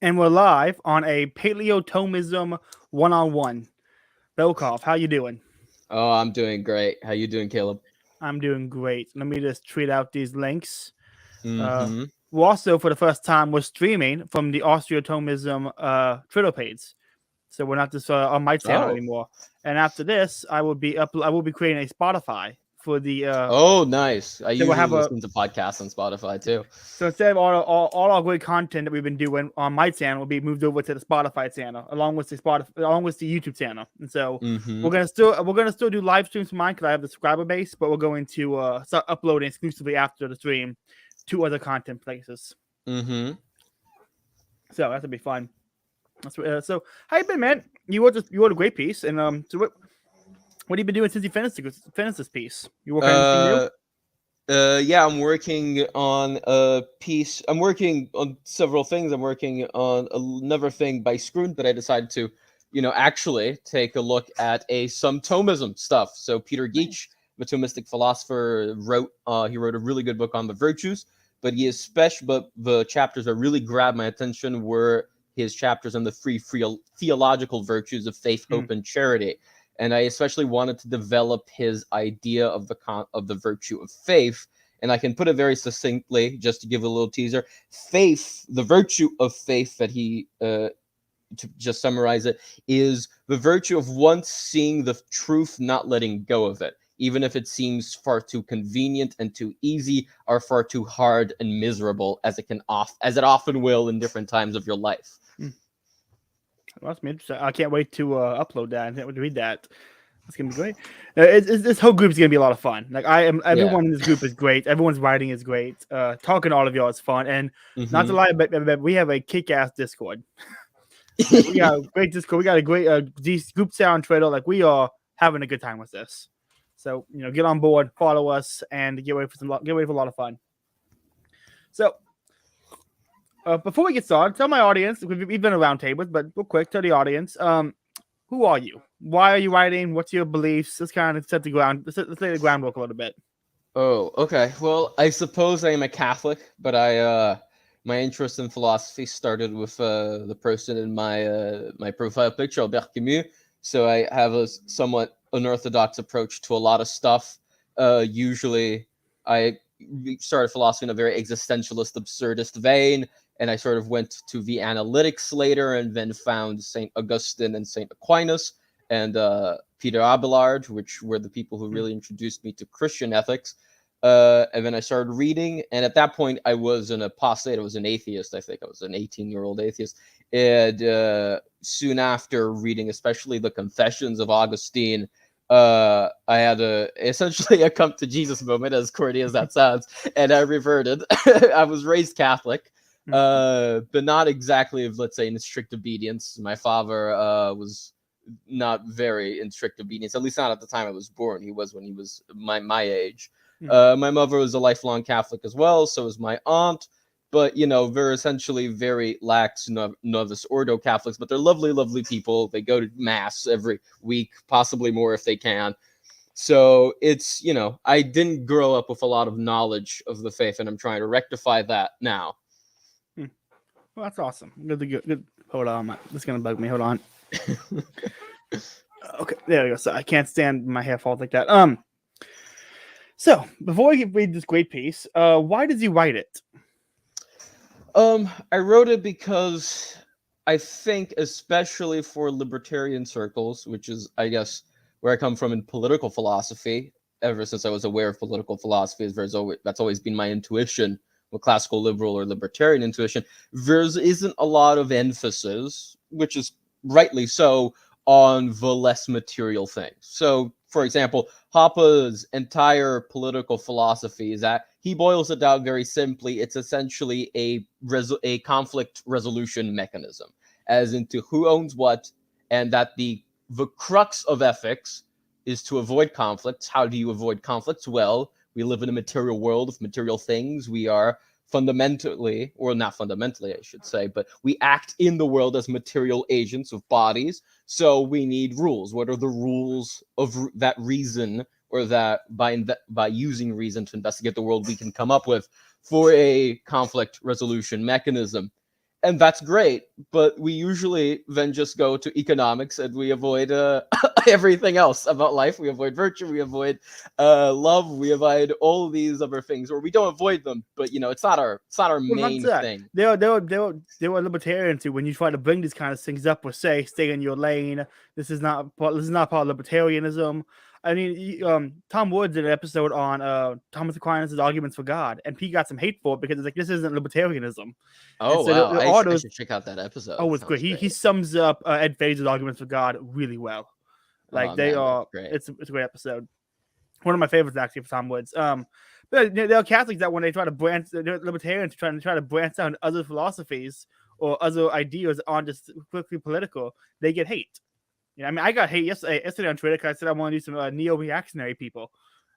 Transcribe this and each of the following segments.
and we're live on a Paleo-Thomism one-on-one. Bulgakov, how you doing? Oh, I'm doing great. How you doing, Caleb? I'm doing great. Let me just tweet out these links. Uh, Mm-hmm. we're also, for the first time, we're streaming from the Austro-Thomism Twitter page, so we're not just on my channel Oh. anymore. And after this, I will be creating a Spotify for the Oh, nice. I so we'll usually have a listen to podcasts on Spotify too. So instead of all our great content that we've been doing on my channel will be moved over to the Spotify channel, along with the YouTube channel. And so Mm-hmm. we're gonna still do live streams for mine because I have the subscriber base, but we're going to start uploading exclusively after the stream to other content places. Mm-hmm. So that'll be fun. So how you been, man? You wrote a great piece, and so what have you been doing since you finished this piece? You working on anything new? Uh, yeah, I'm working on a piece. I'm working on several things. I'm working on another thing by Scroon that I decided to, actually take a look at some Thomism stuff. So Peter Geach, the Thomistic philosopher, he wrote a really good book on the virtues, but the chapters that really grabbed my attention were his chapters on the three theological virtues of faith, hope, and charity. And I especially wanted to develop his idea of the virtue of faith. And I can put it very succinctly, just to give a little teaser. Faith, the virtue of faith that to just summarize it, is the virtue of once seeing the truth, not letting go of it, even if it seems far too convenient and too easy, or far too hard and miserable, as it often will in different times of your life. Well, that's interesting. I can't wait to upload that. I can't wait to read that. It's gonna be great. This whole group is gonna be a lot of fun. Like everyone in this group is great. Everyone's writing is great. Talking to all of y'all is fun. And not to lie, but we have a kick-ass Discord. We got a great Discord. We got a great group sound Twitter. Like we are having a good time with this. So get on board, follow us, and get ready for a lot of fun. So. Before we get started, tell my audience, we've been around tables, but real quick, tell the audience, who are you? Why are you writing? What's your beliefs? Let's kind of set the ground. Let's lay the groundwork a little bit. Oh, okay. Well, I suppose I am a Catholic, but my interest in philosophy started with the person in my profile picture, Albert Camus. So I have a somewhat unorthodox approach to a lot of stuff. Usually, I started philosophy in a very existentialist, absurdist vein, and I sort of went to the analytics later, and then found Saint Augustine and Saint Aquinas and Peter Abelard, which were the people who really introduced me to Christian ethics. And then I started reading, and at that point, I was an apostate. I was an atheist. I think I was an 18-year-old atheist. And soon after reading, especially the Confessions of Augustine, I had essentially a come to Jesus moment, as corny as that sounds, and I reverted. I was raised Catholic, but not exactly, let's say, in strict obedience. My father was not very in strict obedience, at least not at the time I was born. He was when he was my age. My mother was a lifelong Catholic as well, so was my aunt. But they're essentially very lax Novus Ordo Catholics, but they're lovely, lovely people. They go to mass every week, possibly more if they can. So it's I didn't grow up with a lot of knowledge of the faith, and I'm trying to rectify that now. Well, that's awesome. Good. Hold on, this is gonna bug me. Hold on. Okay, there we go. So I can't stand my hair falls like that. So before we read this great piece, why did you write it? I wrote it because I think, especially for libertarian circles, which is, I guess, where I come from in political philosophy, ever since I was aware of political philosophy, that's always been my intuition, with classical liberal or libertarian intuition. There isn't a lot of emphasis, which is rightly so, on the less material things. So, for example, Hoppe's entire political philosophy is that he boils it down very simply. It's essentially a conflict resolution mechanism, as into who owns what, and that the crux of ethics is to avoid conflicts. How do you avoid conflicts? Well, we live in a material world of material things. We are fundamentally, or not fundamentally, I should say, but we act in the world as material agents of bodies. So we need rules. What are the rules of that reason, or that by using reason to investigate the world, we can come up with for a conflict resolution mechanism? and that's great, but we usually then just go to economics and we avoid everything else about life. We avoid virtue, we avoid love, we avoid all these other things, or we don't avoid them, but it's not our main thing. They were libertarians too. When you try to bring these kind of things up, or say, stay in your lane. This is not part of libertarianism. I mean, Tom Woods did an episode on Thomas Aquinas' arguments for God, and Pete got some hate for it because it's like, this isn't libertarianism. Oh, so wow. I should check out that episode. Oh, it's great. He sums up Ed Feser's arguments for God really well. Like, it's a great episode. One of my favorites, actually, for Tom Woods. But there are Catholics that when they try to branch, they're libertarians trying to branch out other philosophies or other ideas on just quickly political, they get hate. I mean, I got hate yesterday on Twitter because I said I want to do some neo-reactionary people.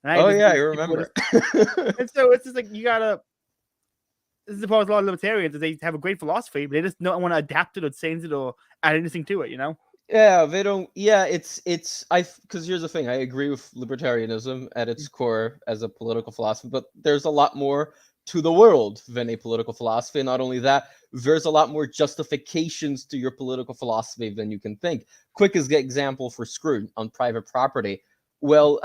And I remember. And so it's just like, you gotta. This is the problem with a lot of libertarians, is they have a great philosophy, but they just don't want to adapt it or change it or add anything to it. Yeah, they don't. Yeah, because here's the thing. I agree with libertarianism at its core as a political philosophy, but there's a lot more to the world than a political philosophy. And not only that, there's a lot more justifications to your political philosophy than you can think. Quickest example for Scrooge on private property. Well,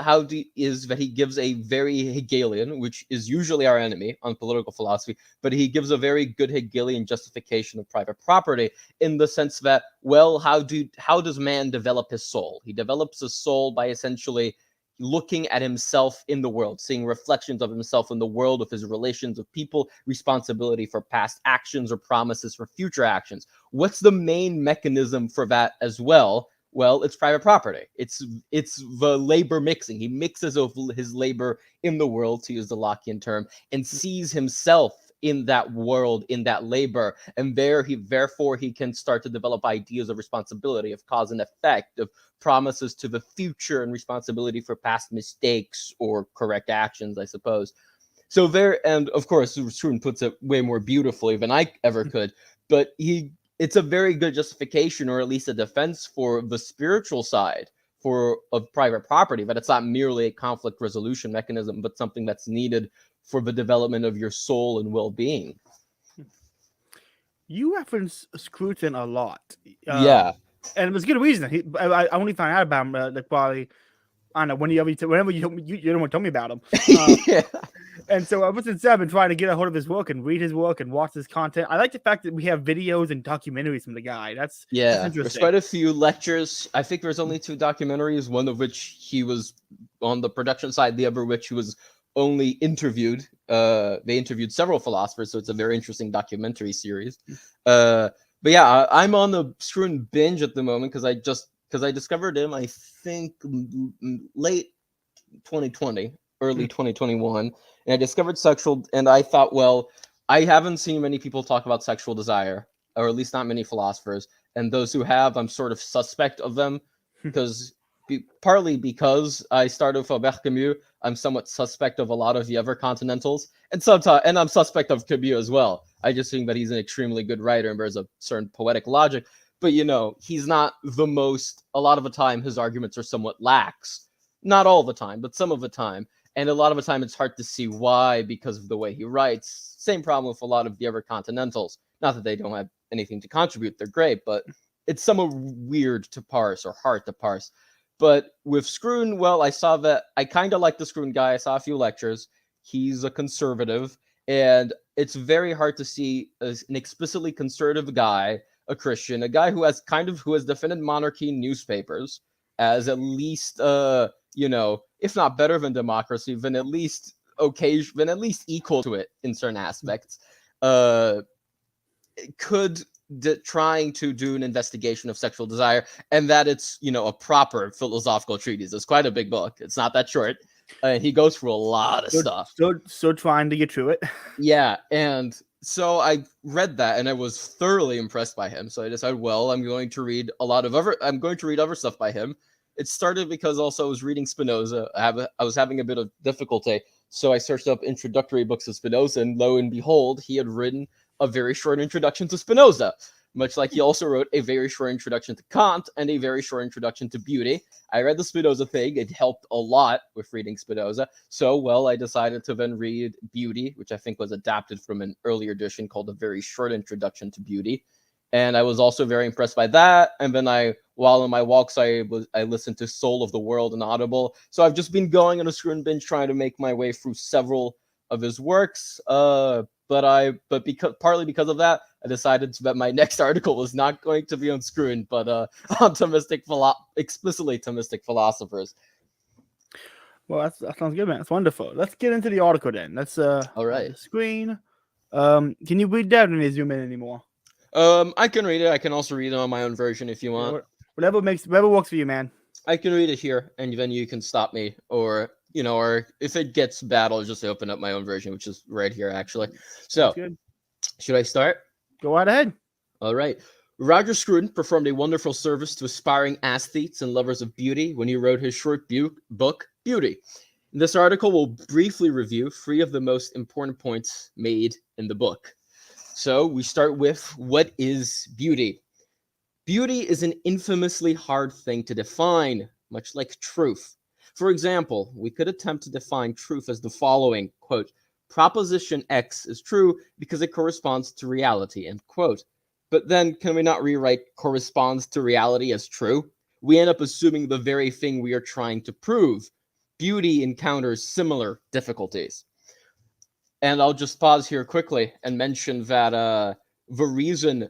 is that he gives a very Hegelian, which is usually our enemy on political philosophy, but he gives a very good Hegelian justification of private property in the sense that, well, how does man develop his soul? He develops his soul by essentially looking at himself in the world, seeing reflections of himself in the world, of his relations with people, responsibility for past actions or promises for future actions. What's the main mechanism for that as well? Well, it's private property. It's the labor mixing. He mixes his labor in the world, to use the Lockean term, and sees himself in that world, in that labor, and therefore he can start to develop ideas of responsibility, of cause and effect, of promises to the future, and responsibility for past mistakes or correct actions, I suppose. So and of course, Struan puts it way more beautifully than I ever could, but it's a very good justification, or at least a defense, for the spiritual side of private property, that it's not merely a conflict resolution mechanism, but something that's needed for the development of your soul and well-being. You reference Scruton a lot. Yeah. And it was good reason. I only found out about him probably, I don't know, whenever you don't want to tell me about him. Yeah. And so ever since I've been trying to get a hold of his work and read his work and watch his content. I like the fact that we have videos and documentaries from the guy. That's interesting. There's quite a few lectures. I think there's only 2 documentaries, one of which he was on the production side, the other which he was only interviewed. They interviewed several philosophers, so it's a very interesting documentary series. But yeah, I'm on the Struan binge at the moment because I discovered him, I think, late 2020, early 2021, and I discovered sexual, and I thought, well, I haven't seen many people talk about sexual desire, or at least not many philosophers, and those who have, I'm sort of suspect of them, partly because I started with Albert Camus, I'm somewhat suspect of a lot of the other continentals, and I'm suspect of Camus as well. I just think that he's an extremely good writer, and there's a certain poetic logic, but he's not the most. A lot of the time, his arguments are somewhat lax. Not all the time, but some of the time. And a lot of the time, it's hard to see why, because of the way he writes. Same problem with a lot of the other continentals. Not that they don't have anything to contribute. They're great, but it's somewhat weird to parse, or hard to parse. But with Scruton, well, I saw that I kind of like the Scruton guy. I saw a few lectures. He's a conservative, and it's very hard to see an explicitly conservative guy, a Christian, a guy who has defended monarchy in newspapers as at least if not better than democracy, then at least equal to it in certain aspects. Trying to do an investigation of sexual desire, and that it's a proper philosophical treatise. It's quite a big book. It's not that short. He goes through a lot of stuff. So trying to get through it. Yeah, and so I read that, and I was thoroughly impressed by him. So I decided, well, I'm going to read other stuff by him. It started because also I was reading Spinoza. I was having a bit of difficulty, so I searched up introductory books of Spinoza, and lo and behold, he had written a very short introduction to Spinoza. much like he also wrote a very short introduction to Kant and a very short introduction to beauty. I read the Spinoza thing. It helped a lot with reading Spinoza. So, well, I decided to then read Beauty, which I think was adapted from an earlier edition called A Very Short Introduction to Beauty. And I was also very impressed by that. And then while on my walks, I listened to Soul of the World and Audible. So I've just been going on a screw and binge trying to make my way through several of his works. Partly because of that, I decided that my next article was not going to be on Screwn, but on explicitly Thomistic philosophers. Well, that sounds good, man. That's wonderful. Let's get into the article then. Let's all right. The screen. Can you read that when you zoom in anymore? I can read it. I can also read it on my own version if you want. Yeah, whatever works for you, man. I can read it here, and then you can stop me, or if it gets bad, I'll just open up my own version, which is right here, actually. So, should I start? Go right ahead. All right. Roger Scruton performed a wonderful service to aspiring aesthetes and lovers of beauty when he wrote his short book, Beauty. This article will briefly review 3 of the most important points made in the book. So, we start with, what is beauty? Beauty is an infamously hard thing to define, much like truth. For example, we could attempt to define truth as the following, quote, proposition X is true because it corresponds to reality, end quote. But then, can we not rewrite corresponds to reality as true? We end up assuming the very thing we are trying to prove. Beauty encounters similar difficulties. And I'll just pause here quickly and mention that the reason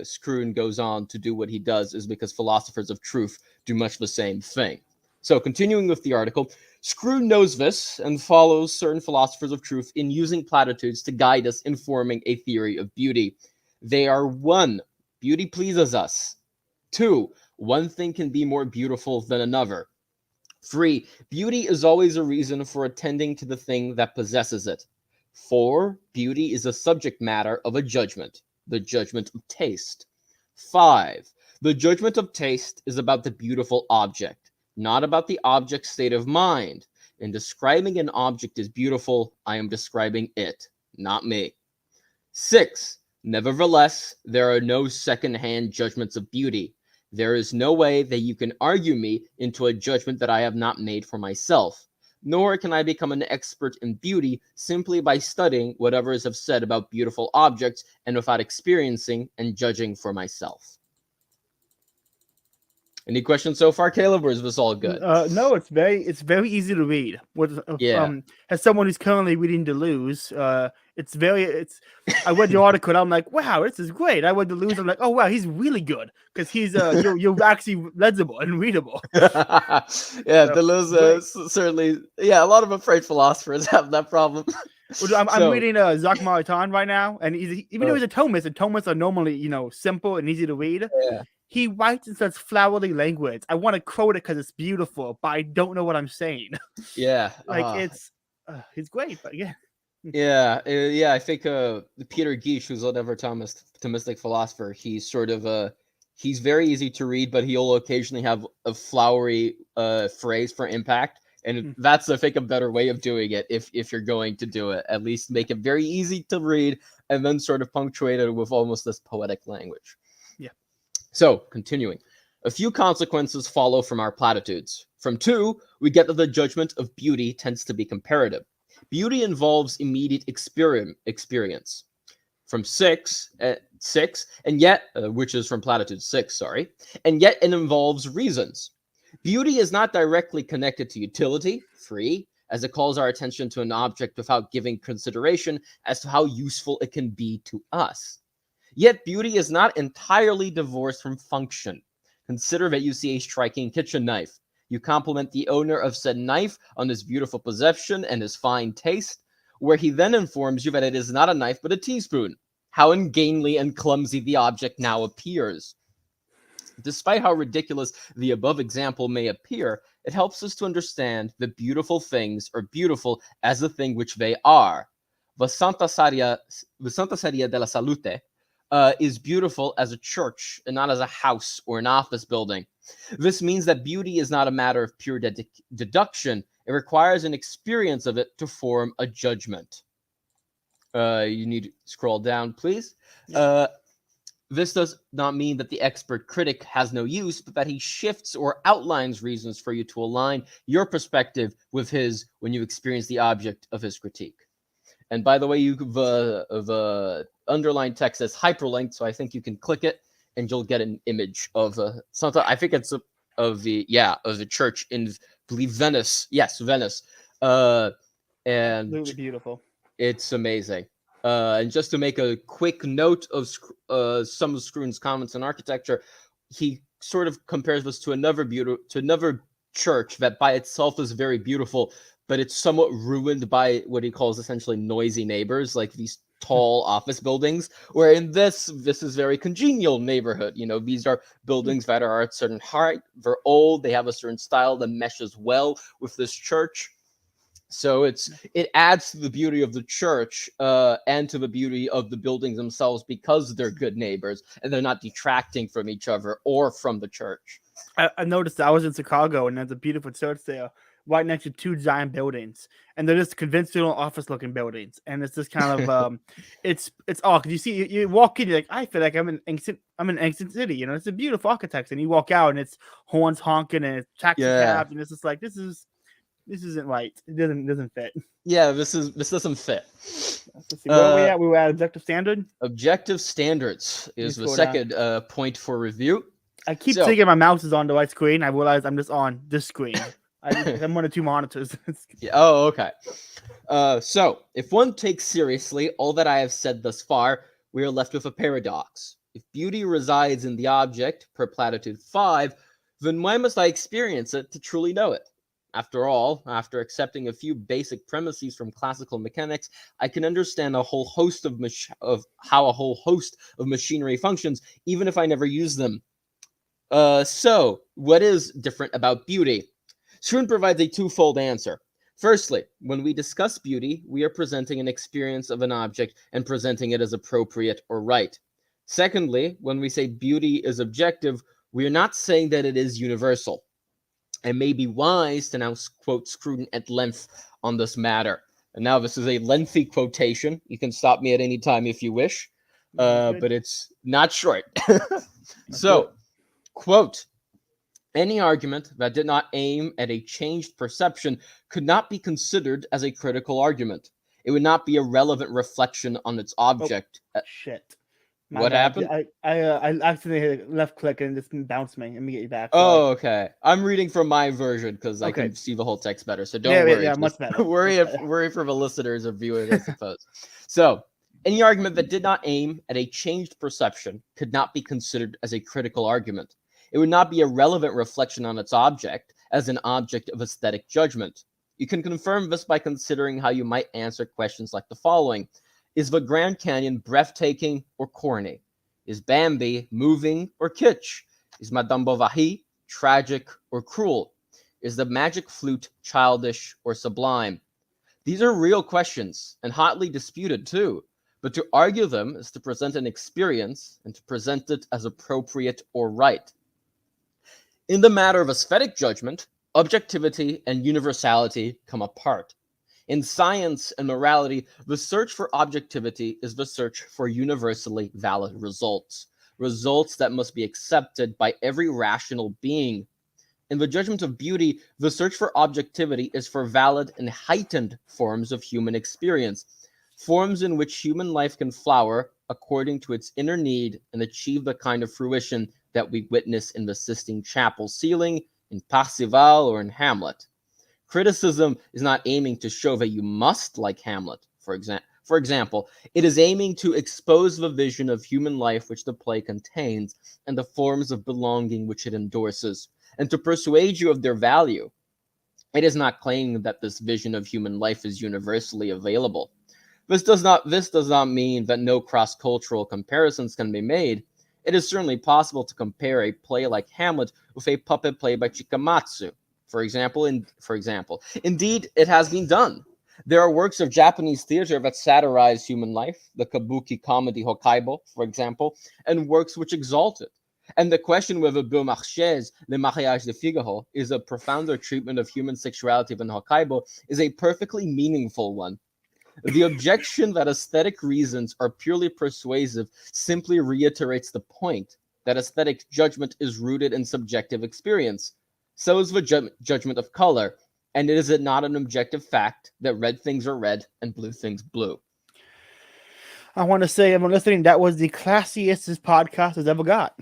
Scruton goes on to do what he does is because philosophers of truth do much the same thing. So, continuing with the article, Scruton knows this and follows certain philosophers of truth in using platitudes to guide us in forming a theory of beauty. They are 1, beauty pleases us. 2, one thing can be more beautiful than another. 3, beauty is always a reason for attending to the thing that possesses it. 4, beauty is a subject matter of a judgment, the judgment of taste. 5, the judgment of taste is about the beautiful object, not about the object's state of mind. In describing an object as beautiful, I am describing it, not me. 6, nevertheless, there are no second-hand judgments of beauty. There is no way that you can argue me into a judgment that I have not made for myself. Nor can I become an expert in beauty simply by studying what others have said about beautiful objects and without experiencing and judging for myself. Any questions so far, Caleb, or is this all good? No, it's very easy to read. As someone who's currently reading Deleuze, I read the article and I'm like, wow, this is great. I read Deleuze, I'm like, oh wow, he's really good because he's you're actually legible and readable. Deleuze certainly. Yeah, a lot of afraid philosophers have that problem. I'm reading Jacques Maritain right now, and even though he's a Thomist, and Thomists are normally simple and easy to read. Yeah. He writes in such flowery language. I want to quote it because it's beautiful, but I don't know what I'm saying. Yeah, he's great, but yeah. I think Peter Geach, who's another Thomistic philosopher, he's sort of he's very easy to read, but he'll occasionally have a flowery phrase for impact, and that's, I think, a better way of doing it. If you're going to do it, at least make it very easy to read, and then sort of punctuate it with almost this poetic language. So, continuing, a few consequences follow from our platitudes. From 2, we get that the judgment of beauty tends to be comparative. Beauty involves immediate experience. From 6, and yet, which is from platitude 6, sorry, and yet it involves reasons. Beauty is not directly connected to utility, 3, as it calls our attention to an object without giving consideration as to how useful it can be to us. Yet beauty is not entirely divorced from function. Consider that you see a striking kitchen knife. You compliment the owner of said knife on his beautiful possession and his fine taste, where he then informs you that it is not a knife but a teaspoon. How ungainly and clumsy the object now appears. Despite how ridiculous the above example may appear, it helps us to understand that beautiful things are beautiful as the thing which they are. The Santa Seria della Salute is beautiful as a church and not as a house or an office building. This means that beauty is not a matter of pure deduction. It requires an experience of it to form a judgment. You need to scroll down, please. This does not mean that the expert critic has no use, but that he shifts or outlines reasons for you to align your perspective with his when you experience the object of his critique. And by the way, the underlined text is hyperlinked, so I think you can click it and you'll get an image of something. I think it's of the church in, I believe, Venice. Yes, Venice. And Absolutely beautiful. It's amazing. And just to make a quick note of some of Scruton's comments on architecture, he sort of compares this to another church that by itself is very beautiful, but it's somewhat ruined by what he calls essentially noisy neighbors, like these tall office buildings, where in this is very congenial neighborhood. You know, these are buildings that are at a certain height, they're old, they have a certain style that meshes well with this church. So it adds to the beauty of the church and to the beauty of the buildings themselves because they're good neighbors and they're not detracting from each other or from the church. I noticed that I was in Chicago and there's a beautiful church there right next to two giant buildings, and they're just conventional office-looking buildings. And it's just kind of it's all because you walk in, you're like, I feel like I'm in ancient city. You know, it's a beautiful architecture, and you walk out and it's horns honking and it's taxi cabs, and it's just like this isn't right. It doesn't fit. Yeah, this doesn't fit. Where we at? We were at objective standard. Objective standards is the second point for review. I keep thinking my mouse is on the right screen. I realize I'm just on this screen. I'm one of two monitors. Yeah, oh, okay. So if one takes seriously all that I have said thus far, we are left with a paradox. If beauty resides in the object, per platitude 5, then why must I experience it to truly know it? After all, after accepting a few basic premises from classical mechanics, I can understand a whole host of how a whole host of machinery functions, even if I never use them. So, what is different about beauty? Scruton provides a twofold answer. Firstly, when we discuss beauty, we are presenting an experience of an object and presenting it as appropriate or right. Secondly, when we say beauty is objective, we are not saying that it is universal. It may be wise to now quote Scruton at length on this matter. And now this is a lengthy quotation. You can stop me at any time if you wish, but it's not short. So, quote, any argument that did not aim at a changed perception could not be considered as a critical argument. It would not be a relevant reflection on its object. Oh, shit. What happened? I accidentally hit left click and it just bounced me. Let me get you back. Oh, okay. I'm reading from my version because I can see the whole text better. So don't worry. Yeah, much better. worry for the listeners or viewers, I suppose. So, any argument that did not aim at a changed perception could not be considered as a critical argument. It would not be a relevant reflection on its object as an object of aesthetic judgment. You can confirm this by considering how you might answer questions like the following. Is the Grand Canyon breathtaking or corny? Is Bambi moving or kitsch? Is Madame Bovary tragic or cruel? Is the magic flute childish or sublime? These are real questions and hotly disputed too, but to argue them is to present an experience and to present it as appropriate or right. In the matter of aesthetic judgment, objectivity and universality come apart. In science and morality, the search for objectivity is the search for universally valid results that must be accepted by every rational being. In the judgment of beauty, the search for objectivity is for valid and heightened forms of human experience, forms in which human life can flower according to its inner need and achieve the kind of fruition that we witness in the Sistine Chapel ceiling, in Parzival, or in Hamlet. Criticism is not aiming to show that you must like Hamlet, for example. It is aiming to expose the vision of human life which the play contains and the forms of belonging which it endorses, and to persuade you of their value. It is not claiming that this vision of human life is universally available. This does not mean that no cross-cultural comparisons can be made. It is certainly possible to compare a play like Hamlet with a puppet play by Chikamatsu, for example. Indeed, it has been done. There are works of Japanese theater that satirize human life, the kabuki comedy Hokkaibo, for example, and works which exalt it. And the question whether Beaumarchais' Le Mariage de Figaro is a profounder treatment of human sexuality than Hokkaibo is a perfectly meaningful one. The objection that aesthetic reasons are purely persuasive simply reiterates the point that aesthetic judgment is rooted in subjective experience. So is the judgment of color, and is it not an objective fact that red things are red and blue things blue? I want to say, everyone listening, that was the classiest this podcast has ever got.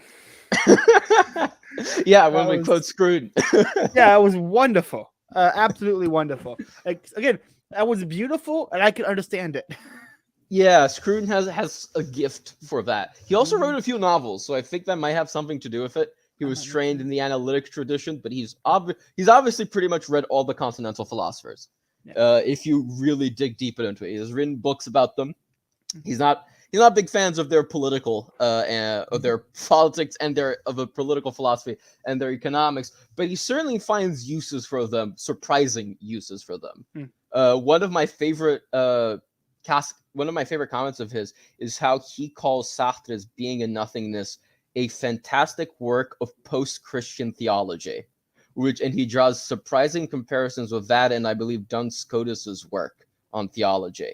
Yeah, when we quote Screwed. Yeah, it was wonderful. Absolutely wonderful. Like, again, that was beautiful, and I could understand it. Yeah, Screwton has a gift for that. He also wrote a few novels, so I think that might have something to do with it. He was trained in the analytic tradition, but he's obviously pretty much read all the continental philosophers. Yeah. If you really dig deep into it, he has written books about them. He's not big fans of their political of their politics and of a political philosophy and their economics, but he certainly finds uses for them, surprising uses for them. One of my favorite comments of his is how he calls Sartre's Being and Nothingness a fantastic work of post-Christian theology, and he draws surprising comparisons with that and I believe Duns Scotus's work on theology.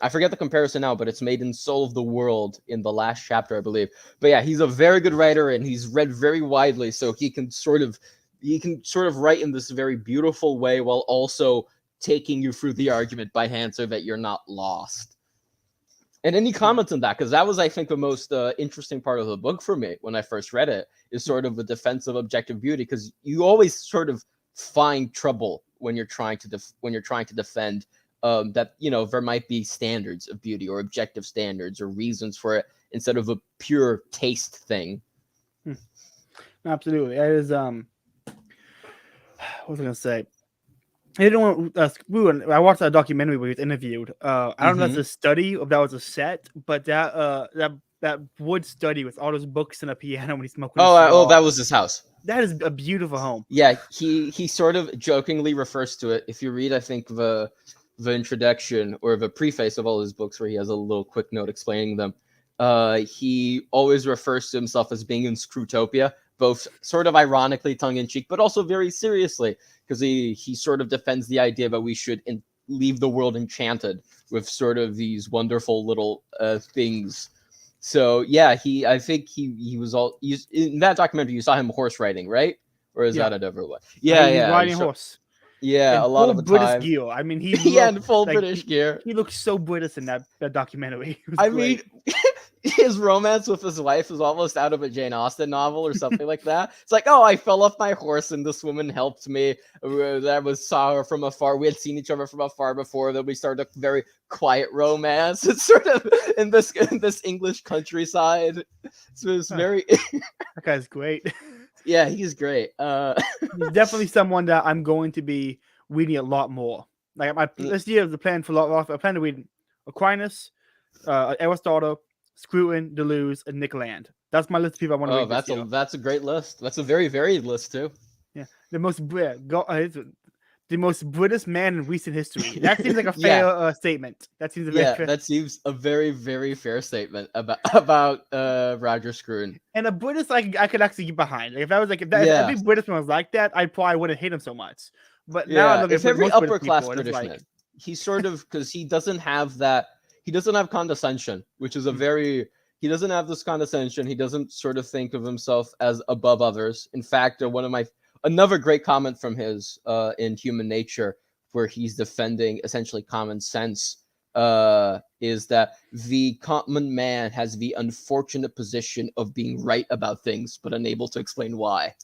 I forget the comparison now, but it's made in Soul of the World in the last chapter, I believe. But yeah, he's a very good writer and he's read very widely, so he can sort of write in this very beautiful way while also taking you through the argument by hand so that you're not lost. And any comments on that? Because that was, I think, the most interesting part of the book for me when I first read it, is sort of the defense of objective beauty, because you always sort of find trouble when you're trying to defend that, you know, there might be standards of beauty or objective standards or reasons for it instead of a pure taste thing. Absolutely. It is, what was I going to say? I didn't want I watched that documentary where he was interviewed. I don't know if that's a study or if that was a set, but that wood study with all those books and a piano when he's smoking. That was his house. That is a beautiful home. Yeah, he sort of jokingly refers to it. If you read, I think, the introduction or the preface of all his books, where he has a little quick note explaining them, he always refers to himself as being in Screwtopia, both sort of ironically, tongue-in-cheek, but also very seriously, because he sort of defends the idea that we should leave the world enchanted with sort of these wonderful little things. So yeah, I think he was in that documentary. You saw him horse riding, right? Or is that a different one? Yeah, he's riding a horse. Yeah, a lot of the British time. gear. I mean, he in full British gear. He looks so British in that documentary. I mean, his romance with his wife is almost out of a Jane Austen novel or something like that. It's like, oh, I fell off my horse and this woman helped me. Saw her from afar. We had seen each other from afar before. Then we started a very quiet romance. It's sort of in this English countryside. So it's very. That guy's great. Yeah, he's great. He's definitely someone that I'm going to be reading a lot more. Like this year, the plan for a lot. I plan to read Aquinas, Aristotle, Scruton, Deleuze, and Nick Land. That's my list of people I want to read. That's a great list. That's a very varied list too. Yeah, the most British man in recent history. That seems like a fair statement. That seems that seems a very, very fair statement about Roger Scruton. And a British I could actually get behind. Like if every British man was like that, I probably wouldn't hate him so much. But now I look at every upper class British man, he's sort of, because he doesn't have condescension, which is he doesn't have this condescension. He doesn't sort of think of himself as above others. In fact, another great comment from his in Human Nature, where he's defending essentially common sense, is that the common man has the unfortunate position of being right about things but unable to explain why.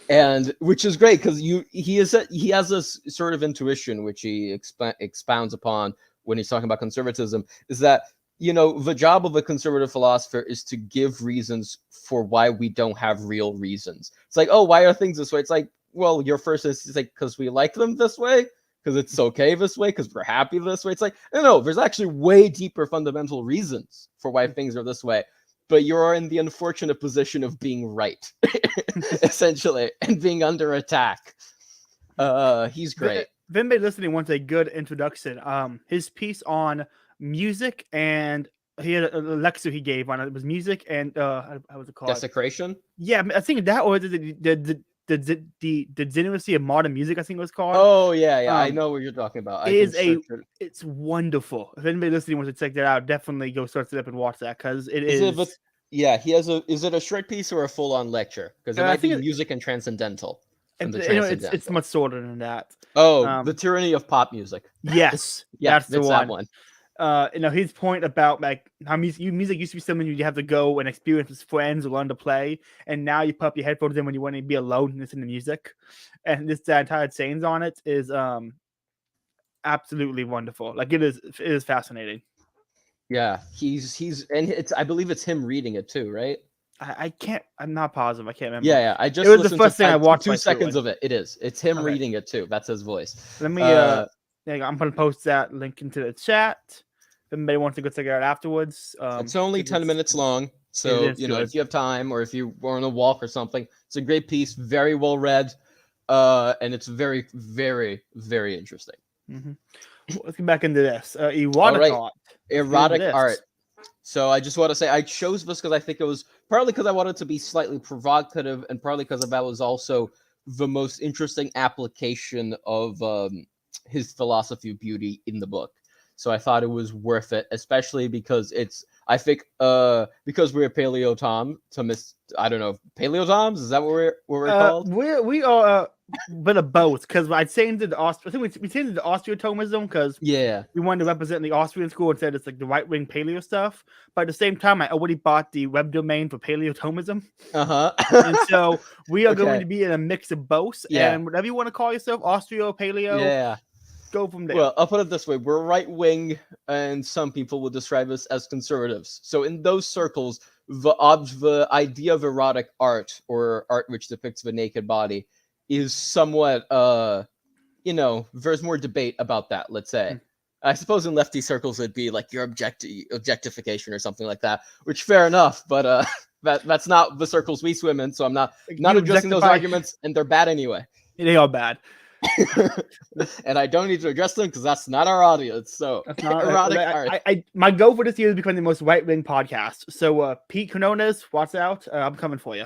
And which is great, because he has this sort of intuition which he expounds upon when he's talking about conservatism, is that, you know, the job of a conservative philosopher is to give reasons for why we don't have real reasons. It's like, oh, why are things this way? It's like, well, your first is like, because we like them this way, because it's okay this way, because we're happy this way. It's like, no, there's actually way deeper fundamental reasons for why things are this way. But you're in the unfortunate position of being right, essentially, and being under attack. He's great. If anybody listening wants a good introduction, his piece on music, and he had a lecture he gave on it. It was music and how was it called? Desecration. Yeah, I think that, or the the Degeneracy of Modern Music, I think it was called. Oh yeah, I know what you're talking about. It's wonderful. If anybody listening wants to check that out, definitely go search it up and watch that because it is. Yeah, he has a. Is it a short piece or a full-on lecture? Because it might be music and transcendental. It's much shorter than that. Oh, the tyranny of pop music. Yes, yeah, that's the one. His point about like how music used to be something you have to go and experience with friends or learn to play, and now you put your headphones in when you want to be alone and listen to music. And the entire sayings on it is absolutely wonderful. Like it is fascinating. Yeah, I believe it's him reading it too, right? I'm not positive. I can't remember. Yeah. I just it was the first thing I watched. 2 seconds of it. It's him reading it too. That's his voice. Let me. I'm gonna post that link into the chat. If anybody wants to go check it out afterwards. It's only 10 minutes long, so if you have time or if you were on a walk or something, it's a great piece, very well read, and it's very, very, very interesting. Mm-hmm. Let's get back into this. Erotic art. Erotic art. So I just want to say I chose this because I think it was partly because I wanted to be slightly provocative, and partly because that was also the most interesting application of his philosophy of beauty in the book. So I thought it was worth it, especially because I think because we're Paleo-Thomists, I don't know, Paleo-Toms, is that what we're called? We are bit of both, because I changed it to I think we changed it to Austro-Thomism because we wanted to represent the Austrian school instead. It's like the right wing paleo stuff. But at the same time, I already bought the web domain for Paleo-Thomism. And so we are going to be in a mix of both. And whatever you want to call yourself, Austro, Paleo, go from there. Well, I'll put it this way: we're right wing, and some people would describe us as conservatives. So in those circles, the idea of erotic art or art which depicts the naked body is somewhat there's more debate about that, let's say. I suppose in lefty circles it'd be like your objectification or something like that, which fair enough, but that's not the circles we swim in, so I'm not addressing those arguments, and they're bad anyway. They are bad. And I don't need to address them because that's not our audience. So erotic art. My goal for this year is becoming the most right-wing podcast. So Pete Quinones, watch out. I'm coming for you.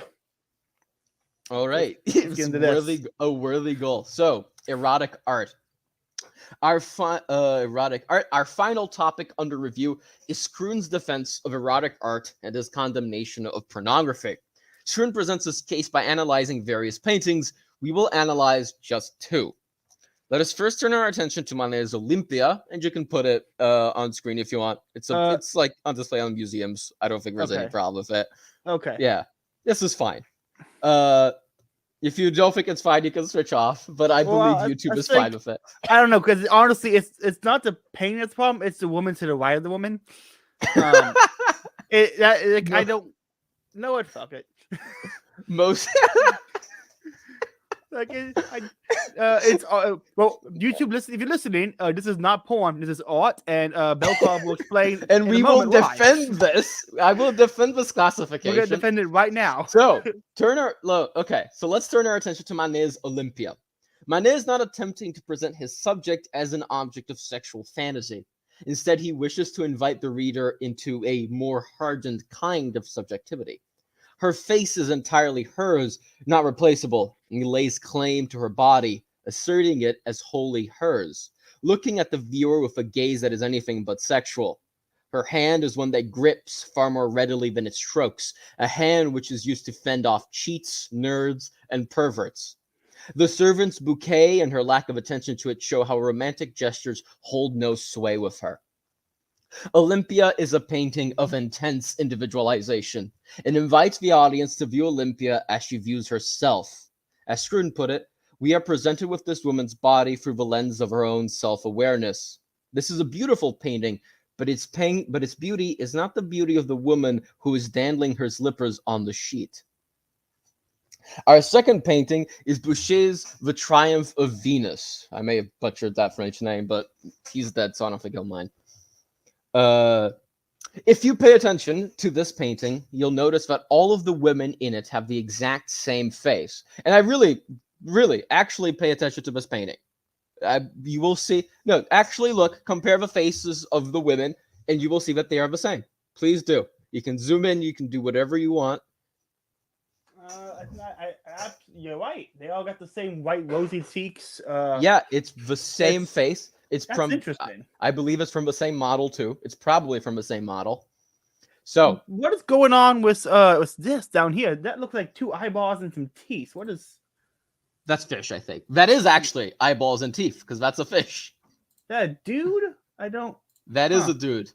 All right. It's a worthy goal. So erotic art. Our final topic under review is Scroon's defense of erotic art and his condemnation of pornography. Scroon presents his case by analyzing various paintings. We will analyze just 2. Let us first turn our attention to Manet's Olympia, and you can put it on screen if you want. It's like on display on museums. I don't think there's any problem with it. Okay. Yeah, this is fine. If you don't think it's fine, you can switch off. But I believe YouTube is fine with it. I don't know, because honestly, it's not the painting that's the problem. It's the woman to the right of the woman. I don't know what. Fuck it. Most. Like it's well, YouTube. Listen, if you're listening, this is not porn. This is art, and Bulgakov will explain. And we will defend this. I will defend this classification. We're gonna defend it right now. So let's turn our attention to Manet's Olympia. Manet is not attempting to present his subject as an object of sexual fantasy. Instead, he wishes to invite the reader into a more hardened kind of subjectivity. Her face is entirely hers, not replaceable, and he lays claim to her body, asserting it as wholly hers, looking at the viewer with a gaze that is anything but sexual. Her hand is one that grips far more readily than it strokes, a hand which is used to fend off cheats, nerds, and perverts. The servant's bouquet and her lack of attention to it show how romantic gestures hold no sway with her. Olympia is a painting of intense individualization. It invites the audience to view Olympia as she views herself. As Scruton put it, we are presented with this woman's body through the lens of her own self-awareness. This is a beautiful painting, but its beauty is not the beauty of the woman who is dandling her slippers on the sheet. Our second painting is Boucher's The Triumph of Venus. I may have butchered that French name, but he's dead, so I don't think he'll mind. If you pay attention to this painting, you'll notice that all of the women in it have the exact same face. And I really, really actually pay attention to this painting. You will see, no, actually look, compare the faces of the women, and you will see that they are the same. Please do. You can zoom in, you can do whatever you want. You're right. They all got the same white rosy cheeks. Yeah, it's the same face. It's That's from, interesting. I believe it's from the same model too. It's probably from the same model. So what is going on with this down here? That looks like 2 eyeballs and some teeth. What is? That's fish, I think. That is actually eyeballs and teeth, because that's a fish. That dude? I don't. That is a dude.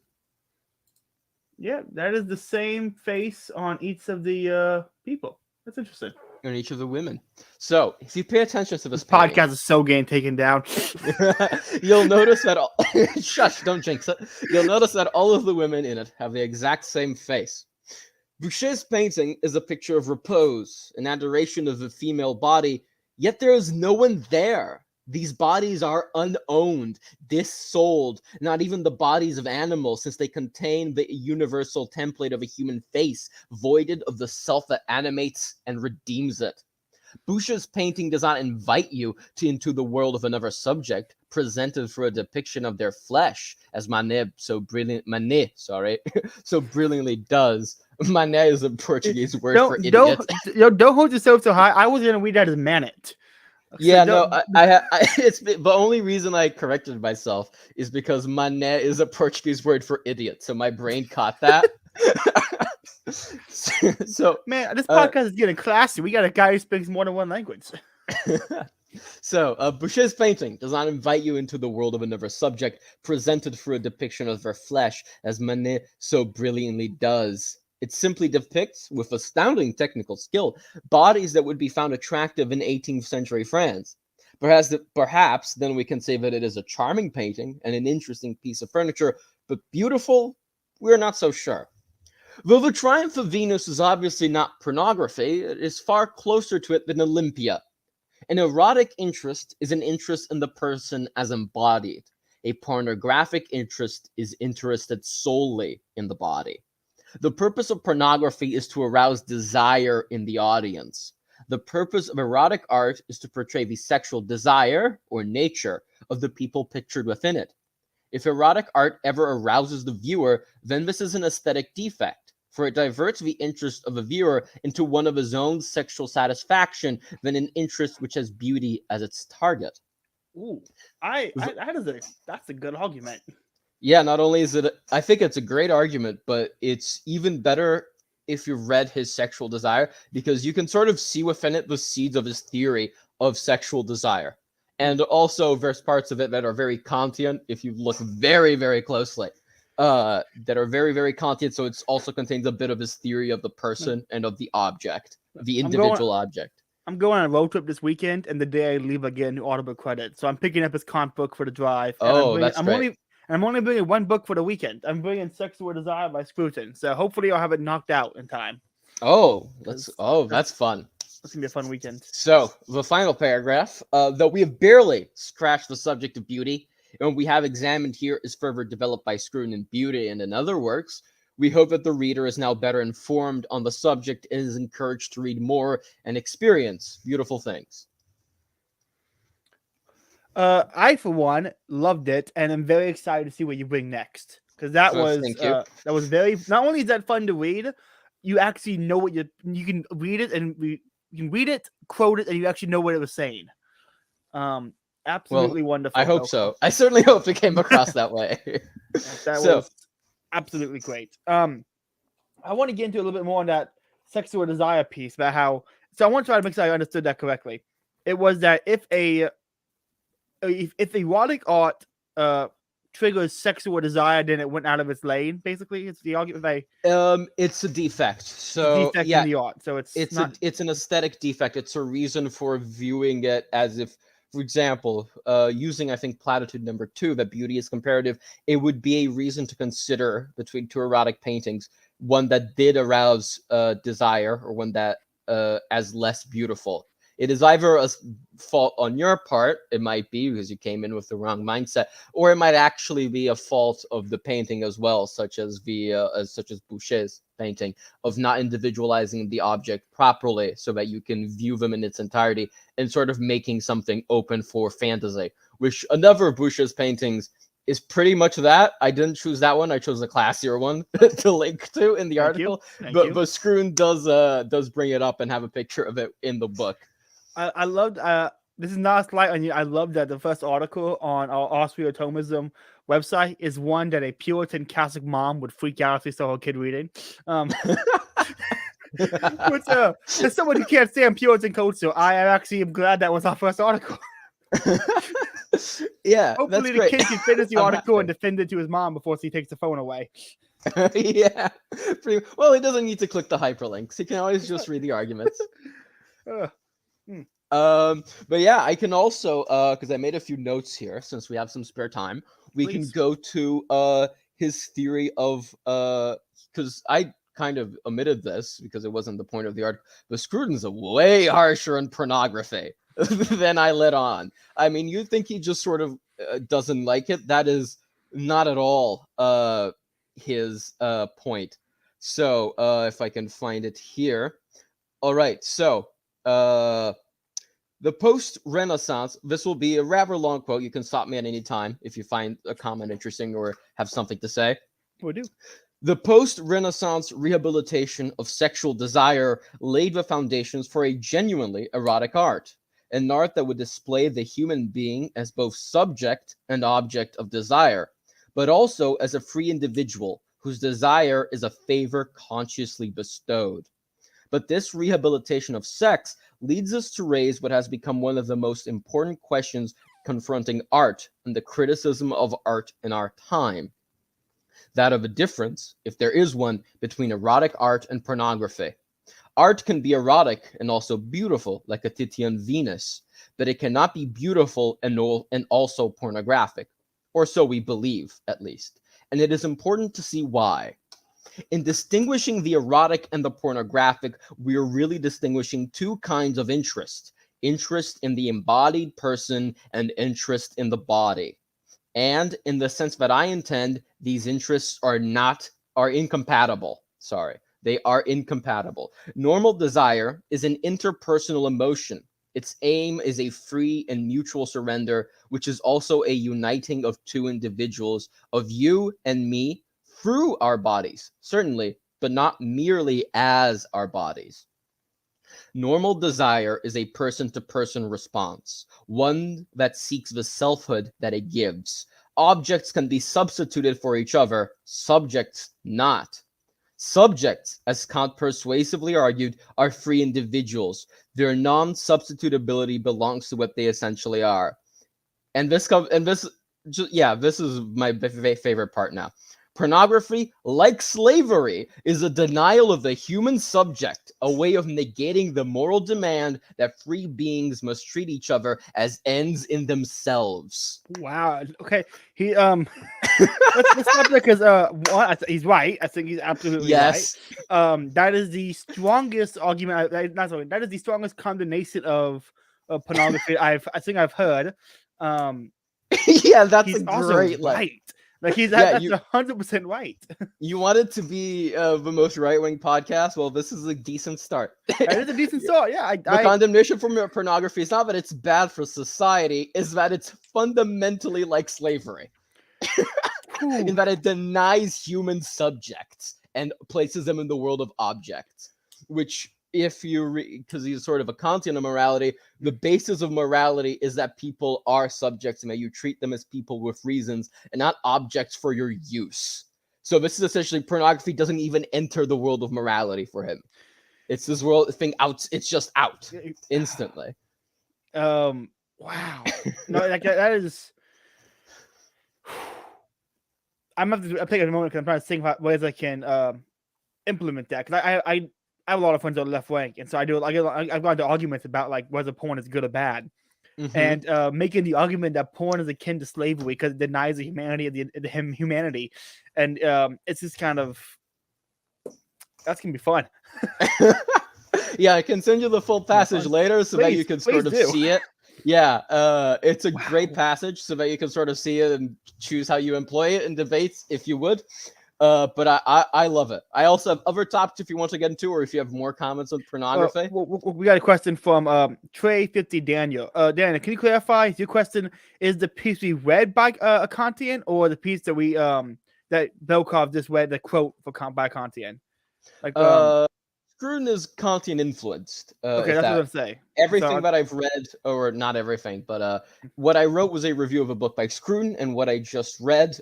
Yeah, that is the same face on each of the people. That's interesting. On each of the women. So, if you pay attention to this podcast is so getting taken down. You'll notice that shush, don't jinx it. You'll notice that all of the women in it have the exact same face. Boucher's painting is a picture of repose, an adoration of the female body, yet there is no one there. These bodies are unowned, dissouled, not even the bodies of animals, since they contain the universal template of a human face, voided of the self that animates and redeems it. Boucher's painting does not invite you into the world of another subject, presented for a depiction of their flesh, as Manet so brilliantly does. Manet is a Portuguese word for idiot. Don't hold yourself so high. I was going to read that as manet. Yeah, no, it's the only reason I corrected myself is because mané is a Portuguese word for idiot, so my brain caught that. so man, this podcast is getting classy. We got a guy who speaks more than one language. So, Boucher's painting does not invite you into the world of another subject, presented through a depiction of their flesh, as Manet so brilliantly does. It simply depicts, with astounding technical skill, bodies that would be found attractive in 18th century France. Perhaps then we can say that it is a charming painting and an interesting piece of furniture, but beautiful, we're not so sure. Though the Triumph of Venus is obviously not pornography, it is far closer to it than Olympia. An erotic interest is an interest in the person as embodied. A pornographic interest is interested solely in the body. The purpose of pornography is to arouse desire in the audience. The purpose of erotic art is to portray the sexual desire, or nature, of the people pictured within it. If erotic art ever arouses the viewer, then this is an aesthetic defect, for it diverts the interest of the viewer into one of his own sexual satisfaction than an interest which has beauty as its target. Ooh, that's a good argument. Yeah, not only is it, I think it's a great argument, but it's even better if you read his sexual desire, because you can sort of see within it the seeds of his theory of sexual desire. And also there's parts of it that are very Kantian, if you look very, very closely, that are very, very Kantian. So it also contains a bit of his theory of the person and of the object, the individual object. I'm going on a road trip this weekend, and the day I leave, I get a new Audible credit. So I'm picking up his comic book for the drive. That's great. I'm only bringing one book for the weekend. I'm bringing Sexual Desire by Scruton. So hopefully I'll have it knocked out in time. That's fun. That's going to be a fun weekend. So the final paragraph, though we have barely scratched the subject of beauty, and what we have examined here is further developed by Scruton in Beauty and in other works, we hope that the reader is now better informed on the subject and is encouraged to read more and experience beautiful things. I, for one, loved it, and I'm very excited to see what you bring next. Because that was very. Not only is that fun to read, you actually know what you can read it, and you can read it, quote it, and you actually know what it was saying. Absolutely wonderful. I hope so. I certainly hope it came across that way. That was absolutely great. I want to get into a little bit more on that Sexual Desire piece about how. So I want to try to make sure I understood that correctly. It was that if erotic art triggers sexual desire, then it went out of its lane. Basically, it's the argument. It's a defect. So defect in the art. So it's an aesthetic defect. It's a reason for viewing it as if, for example, using I think platitude number 2, that beauty is comparative. It would be a reason to consider between two erotic paintings, one that did arouse desire or one that as less beautiful. It is either a fault on your part, it might be because you came in with the wrong mindset, or it might actually be a fault of the painting as well, such as Boucher's painting, of not individualizing the object properly so that you can view them in its entirety and sort of making something open for fantasy, which another of Boucher's paintings is pretty much that. I didn't choose that one. I chose a classier one to link to in the article. But Scroon does bring it up and have a picture of it in the book. I loved. This is not a slight on you. I love that the first article on our Austro-Thomism website is one that a Puritan Catholic mom would freak out if they saw her kid reading. Which, as someone who can't stand Puritan culture, I actually am glad that was our first article. Yeah, hopefully the kid can finish the article and defend it to his mom before he takes the phone away. Yeah, well, he doesn't need to click the hyperlinks. He can always just read the arguments. But yeah, I can also because I made a few notes here since we have some spare time. We can go to his theory of because I kind of omitted this because it wasn't the point of the article. But Scruton's way harsher on pornography than I let on. I mean, you'd think he just sort of doesn't like it. That is not at all his point. So if I can find it here. All right. So the post-Renaissance, this will be a rather long quote. You can stop me at any time if you find a comment interesting or have something to say. We do. The post-Renaissance rehabilitation of sexual desire laid the foundations for a genuinely erotic art, an art that would display the human being as both subject and object of desire, but also as a free individual whose desire is a favor consciously bestowed. But this rehabilitation of sex leads us to raise what has become one of the most important questions confronting art and the criticism of art in our time. That of a difference, if there is one, between erotic art and pornography. Art can be erotic and also beautiful, like a Titian Venus, but it cannot be beautiful and also pornographic, or so we believe, at least. And it is important to see why. In distinguishing the erotic and the pornographic, we are really distinguishing two kinds of interest. Interest in the embodied person and interest in the body. And in the sense that I intend, these interests are incompatible. Sorry, they are incompatible. Normal desire is an interpersonal emotion. Its aim is a free and mutual surrender, which is also a uniting of two individuals, of you and me, through our bodies, certainly, but not merely as our bodies. Normal desire is a person-to-person response, one that seeks the selfhood that it gives. Objects can be substituted for each other, subjects not. Subjects, as Kant persuasively argued, are free individuals. Their non-substitutability belongs to what they essentially are. And this is my favorite part now. Pornography, like slavery, is a denial of the human subject, a way of negating the moral demand that free beings must treat each other as ends in themselves. Wow. Okay. He let's stop there because he's right. I think he's absolutely right. That is the strongest argument. That is the strongest condemnation of pornography I think I've heard. Yeah, that's a great right. Like that's 100% right. You want it to be the most right-wing podcast? Well, this is a decent start. It is a decent start. Yeah. The condemnation from pornography is not that it's bad for society; is that it's fundamentally like slavery, in that it denies human subjects and places them in the world of objects, which. If you because he's sort of a Kantian of morality, the basis of morality is that people are subjects and that you treat them as people with reasons and not objects for your use. So this is essentially pornography doesn't even enter the world of morality for him. It's this world thing out. It's just out instantly. Wow. No, like that is. I'm taking a moment because I'm trying to think about ways I can implement that because I have a lot of friends on the left wing, and so I've gone into arguments about like whether porn is good or bad, and making the argument that porn is akin to slavery because it denies the humanity of the humanity, and it's just kind of that's gonna be fun. Yeah, I can send you the full passage later so that you can sort of see it. Yeah, it's a great passage so that you can sort of see it and choose how you employ it in debates if you would. But I love it. I also have other topics if you want to get into, or if you have more comments on pornography. We got a question from Trey50 Daniel. Daniel, can you clarify? Your question is the piece we read by a Kantian, or the piece that we that Bulgakov just read the quote by Kantian? Like Scruton is Kantian influenced. Okay, that's what I'm saying. Everything that I've read, or not everything, but what I wrote was a review of a book by Scruton, and what I just read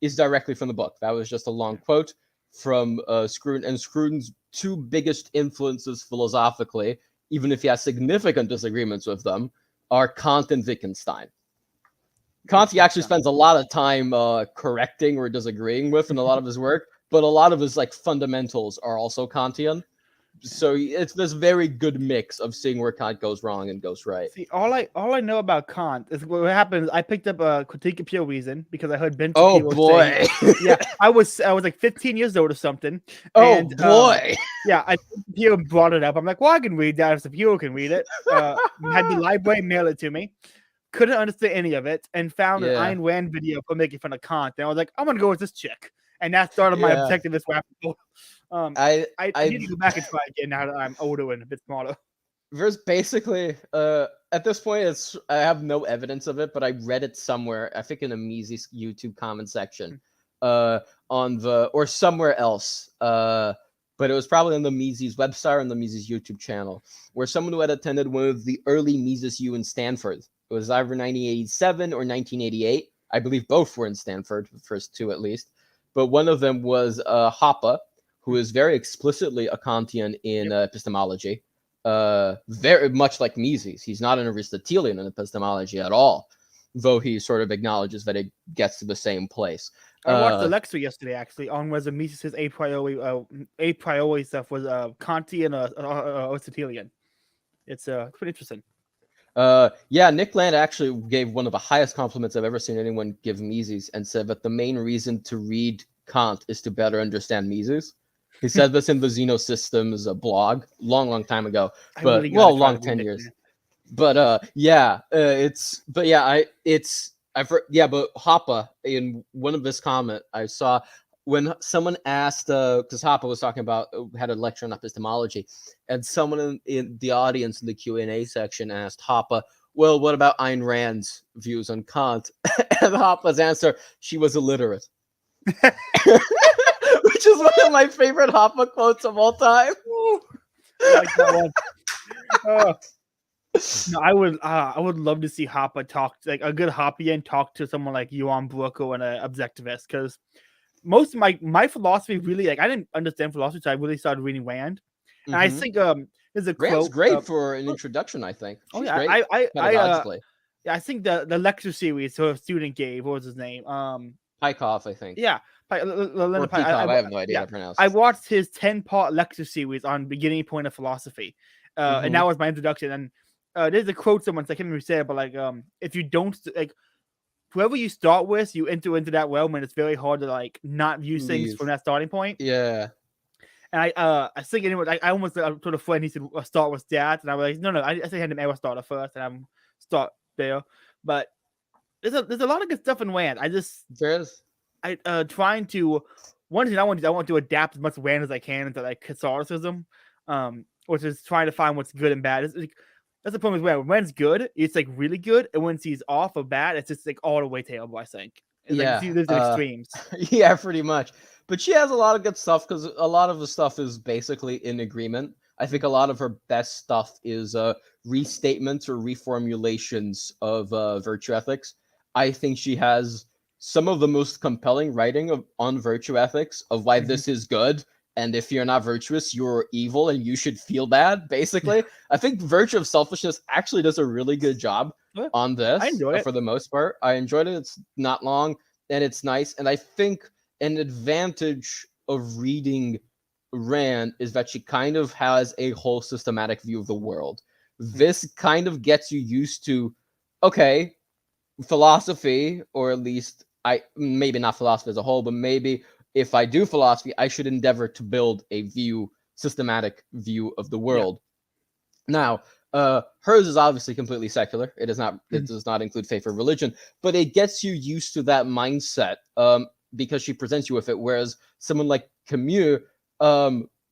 is directly from the book. That was just a long quote from Scruton, and Scruton's two biggest influences philosophically, even if he has significant disagreements with them, are Kant and Wittgenstein. Kant he actually spends a lot of time correcting or disagreeing with in a lot of his work, but a lot of his like fundamentals are also Kantian. So it's this very good mix of seeing where Kant goes wrong and goes right. See, all I know about Kant is what happened. I picked up a Critique of Pure Reason because I heard Ben Oh Shapiro boy! saying, yeah, I was like 15 years old or something. Oh and, boy! Yeah, Shapiro brought it up. I'm like, well, I can read that if Shapiro can read it. Had the library mail it to me. Couldn't understand any of it, and found an Ayn Rand video for making fun of Kant. And I was like, I'm gonna go with this chick, and that started my objectivist rabbit hole. I need to go back and try again now that I'm older and a bit smarter. There's basically at this point I have no evidence of it, but I read it somewhere. I think in a Mises YouTube comment section, or somewhere else. But it was probably on the Mises website or on the Mises YouTube channel, where someone who had attended one of the early Mises U in Stanford. It was either 1987 or 1988. I believe both were in Stanford, the first two at least. But one of them was Hoppe, who is very explicitly a Kantian in epistemology, very much like Mises. He's not an Aristotelian in epistemology at all, though he sort of acknowledges that it gets to the same place. I watched the lecture yesterday, actually, on whether Mises' a priori stuff was Kantian or Aristotelian. It's pretty interesting. Nick Land actually gave one of the highest compliments I've ever seen anyone give Mises, and said that the main reason to read Kant is to better understand Mises. He said this in the Xenosystems blog long time ago, but long 10 years. But Hoppe, in one of this comment I saw when someone asked, because Hoppe was talking about, had a lecture on epistemology, and someone in the audience in the Q&A section asked Hoppe, well, what about Ayn Rand's views on Kant? And Hoppe's answer, she was illiterate. Which is one of my favorite Hoppe quotes of all time. I like that one. No, I would love to see Hoppe talk, like a good Hoppian talk to someone like Johan Brucko and an objectivist, because most of my philosophy really, like, I didn't understand philosophy, so I really started reading Rand. And I think there's a quote. Rand's great for an introduction, I think. She's great I think the lecture series her student gave, what was his name? Pykov, I think. Yeah. I have no idea how to pronounce it. I watched his 10-part lecture series on beginning point of philosophy. And that was my introduction. And there's a quote someone said, I can't remember who said, but like, if you don't, like, whoever you start with, you enter into that realm, and it's very hard to like not view things from that starting point. Yeah. And I think anyone, I almost told a friend he said start with that, and I was like, no, I say had him ever starter first, and I'm start there. But there's a lot of good stuff in Rand. Trying to one thing I want to adapt as much Rand as I can into like Catholicism, which is trying to find what's good and bad. That's the problem with Rand. When Rand's good, it's like really good, and when he's off or bad, it's just like all the way terrible, I think. Like, there's extremes. Yeah, pretty much. But she has a lot of good stuff, because a lot of the stuff is basically in agreement. I think a lot of her best stuff is restatements or reformulations of virtue ethics. I think she has some of the most compelling writing on virtue ethics, of why this is good, and if you're not virtuous, you're evil and you should feel bad, basically. I think Virtue of Selfishness actually does a really good job on this. I enjoy it. For the most part. I enjoyed it. It's not long, and it's nice. And I think an advantage of reading Rand is that she kind of has a whole systematic view of the world. This kind of gets you used to, okay, philosophy, or at least maybe not philosophy as a whole, but maybe if I do philosophy, I should endeavor to build a systematic view of the world. Yeah. Now, hers is obviously completely secular. It is not. It does not include faith or religion, but it gets you used to that mindset. because she presents you with it. Whereas someone like Camus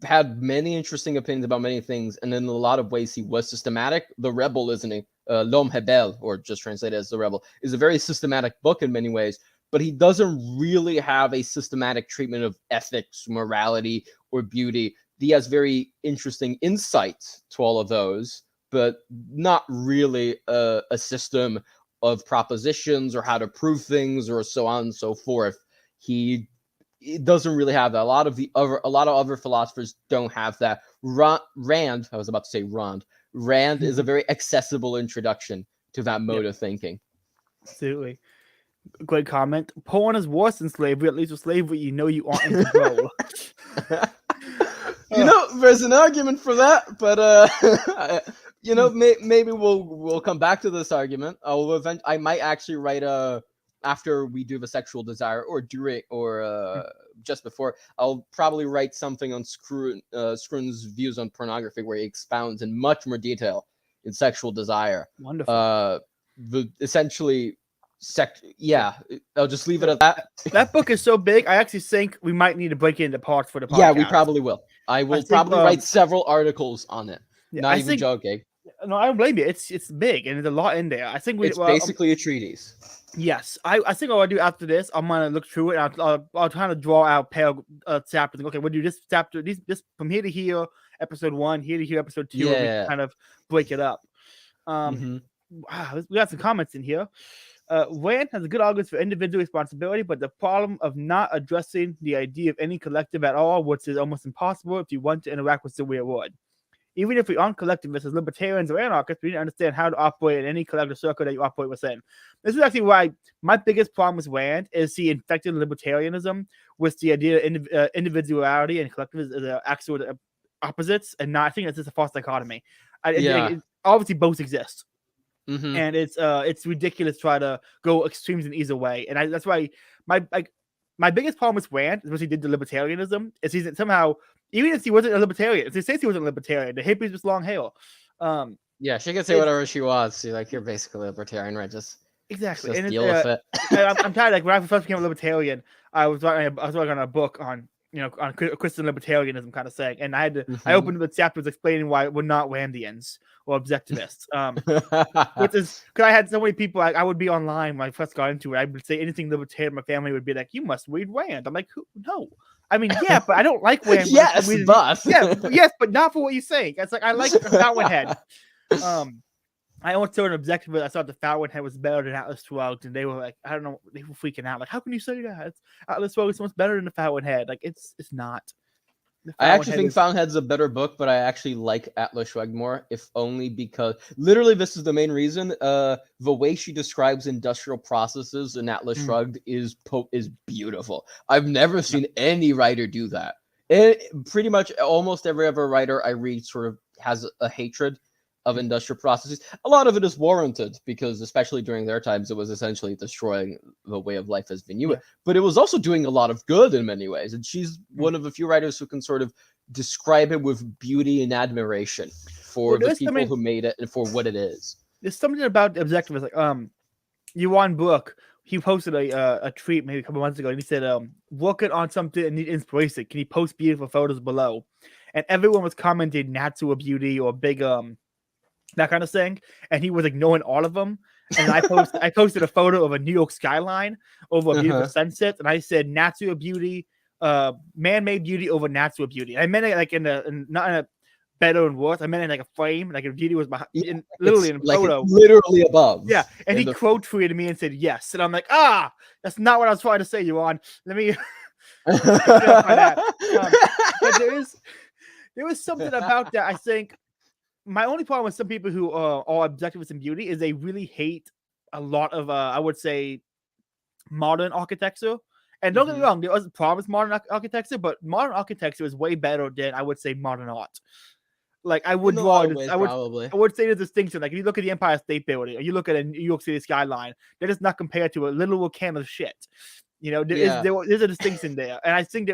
had many interesting opinions about many things, and in a lot of ways he was systematic. The Rebel, isn't he? L'Homme Rebelle, or just translated as The Rebel, is a very systematic book in many ways, but he doesn't really have a systematic treatment of ethics, morality, or beauty. He has very interesting insights to all of those, but not really a system of propositions or how to prove things or so on and so forth. It doesn't really have that. A lot of other philosophers don't have that. Rand, I was about to say Rand. Rand is a very accessible introduction to that mode of thinking. Absolutely. Great comment. Porn is worse than slavery. At least with slavery, you know you aren't in control. There's an argument for that, but maybe we'll come back to this argument. I might actually write after we do the sexual desire, or during, or just before, I'll probably write something on Scrun's views on pornography, where he expounds in much more detail in sexual desire. Wonderful. I'll just leave it at that. That book is so big, I actually think we might need to break it into parts for the podcast. Yeah, we probably will. I will probably write several articles on it. Not even joking. No, I don't blame you. It's big, and there's a lot in there. I think it's basically a treatise. Yes, I think what I'll do after this, I'm gonna look through it. And I'll try to draw out chapters. Okay, we'll do this chapter, this from here to here, episode 1, here to here, episode 2. Yeah. We kind of break it up. Wow, we got some comments in here. Rand has a good argument for individual responsibility, but the problem of not addressing the idea of any collective at all, which is almost impossible if you want to interact with the real world. Even if we aren't collectivists as libertarians or anarchists, we need to understand how to operate in any collective circle that you operate within. This is actually why my biggest problem with Rand is he infected libertarianism with the idea of individuality and collectivism as actual opposites, and not. I think it's just a false dichotomy. Obviously, both exist. Mm-hmm. And it's ridiculous to try to go extremes in either way. And that's why my biggest problem with Rand, is what he did to libertarianism, is he's somehow, even if he wasn't a libertarian, if he says he wasn't a libertarian, the hippies with long hair. She can say whatever she wants. She's like, you're basically a libertarian, right? Exactly. Just deal with it. I'm tired. Like, when I first became a libertarian, I was working on a book on Christian libertarianism kind of thing, and I had to. I opened the chapters explaining why we're not Randians or objectivists. Which is because I had so many people. I would be online when I first got into it. I would say anything libertarian. My family would be like, "You must read Rand." I'm like, "No." I mean, yeah, but I don't like Rand. Yes, but not for what you say. It's like I like Fountainhead. I almost told an objectivist I thought the Fountainhead was better than Atlas Shrugged, and they were like, I don't know, they were freaking out. Like, how can you say that? Atlas Shrugged is so much better than the Fountainhead. Like, it's not. I actually think Fountainhead's a better book, but I actually like Atlas Shrugged more, if only because literally this is the main reason. The way she describes industrial processes in Atlas Shrugged is beautiful. I've never seen any writer do that. Pretty much almost every other writer I read sort of has a hatred of industrial processes. A lot of it is warranted because, especially during their times, it was essentially destroying the way of life as we knew it. But it was also doing a lot of good in many ways. And she's one of the few writers who can sort of describe it with beauty and admiration for the people who made it and for what it is. There's something about the objectivist, like Yuan Book. He posted a tweet maybe a couple months ago, and he said, working on something and need inspiration. Can you post beautiful photos below? And everyone was commenting natural beauty or big that kind of thing, and he was ignoring all of them. And I posted a photo of a New York skyline over a beautiful sunset, and I said natural beauty, man-made beauty over natural beauty. And I meant it like not in a better and worse. I meant it like a frame, like a beauty was behind, literally in a photo, literally above. Yeah, and he quote tweeted me and said yes, and I'm like, that's not what I was trying to say, Yuan. Let me. But there is something about that. I think. My only problem with some people who are objectivists in beauty is they really hate a lot of, I would say, modern architecture. And don't get me wrong, there was problems with modern architecture, but modern architecture is way better than, I would say, modern art. Like, I would say the distinction. Like, if you look at the Empire State Building, or you look at a New York City skyline, that is not compared to a literal can of shit. There's a distinction there. And I think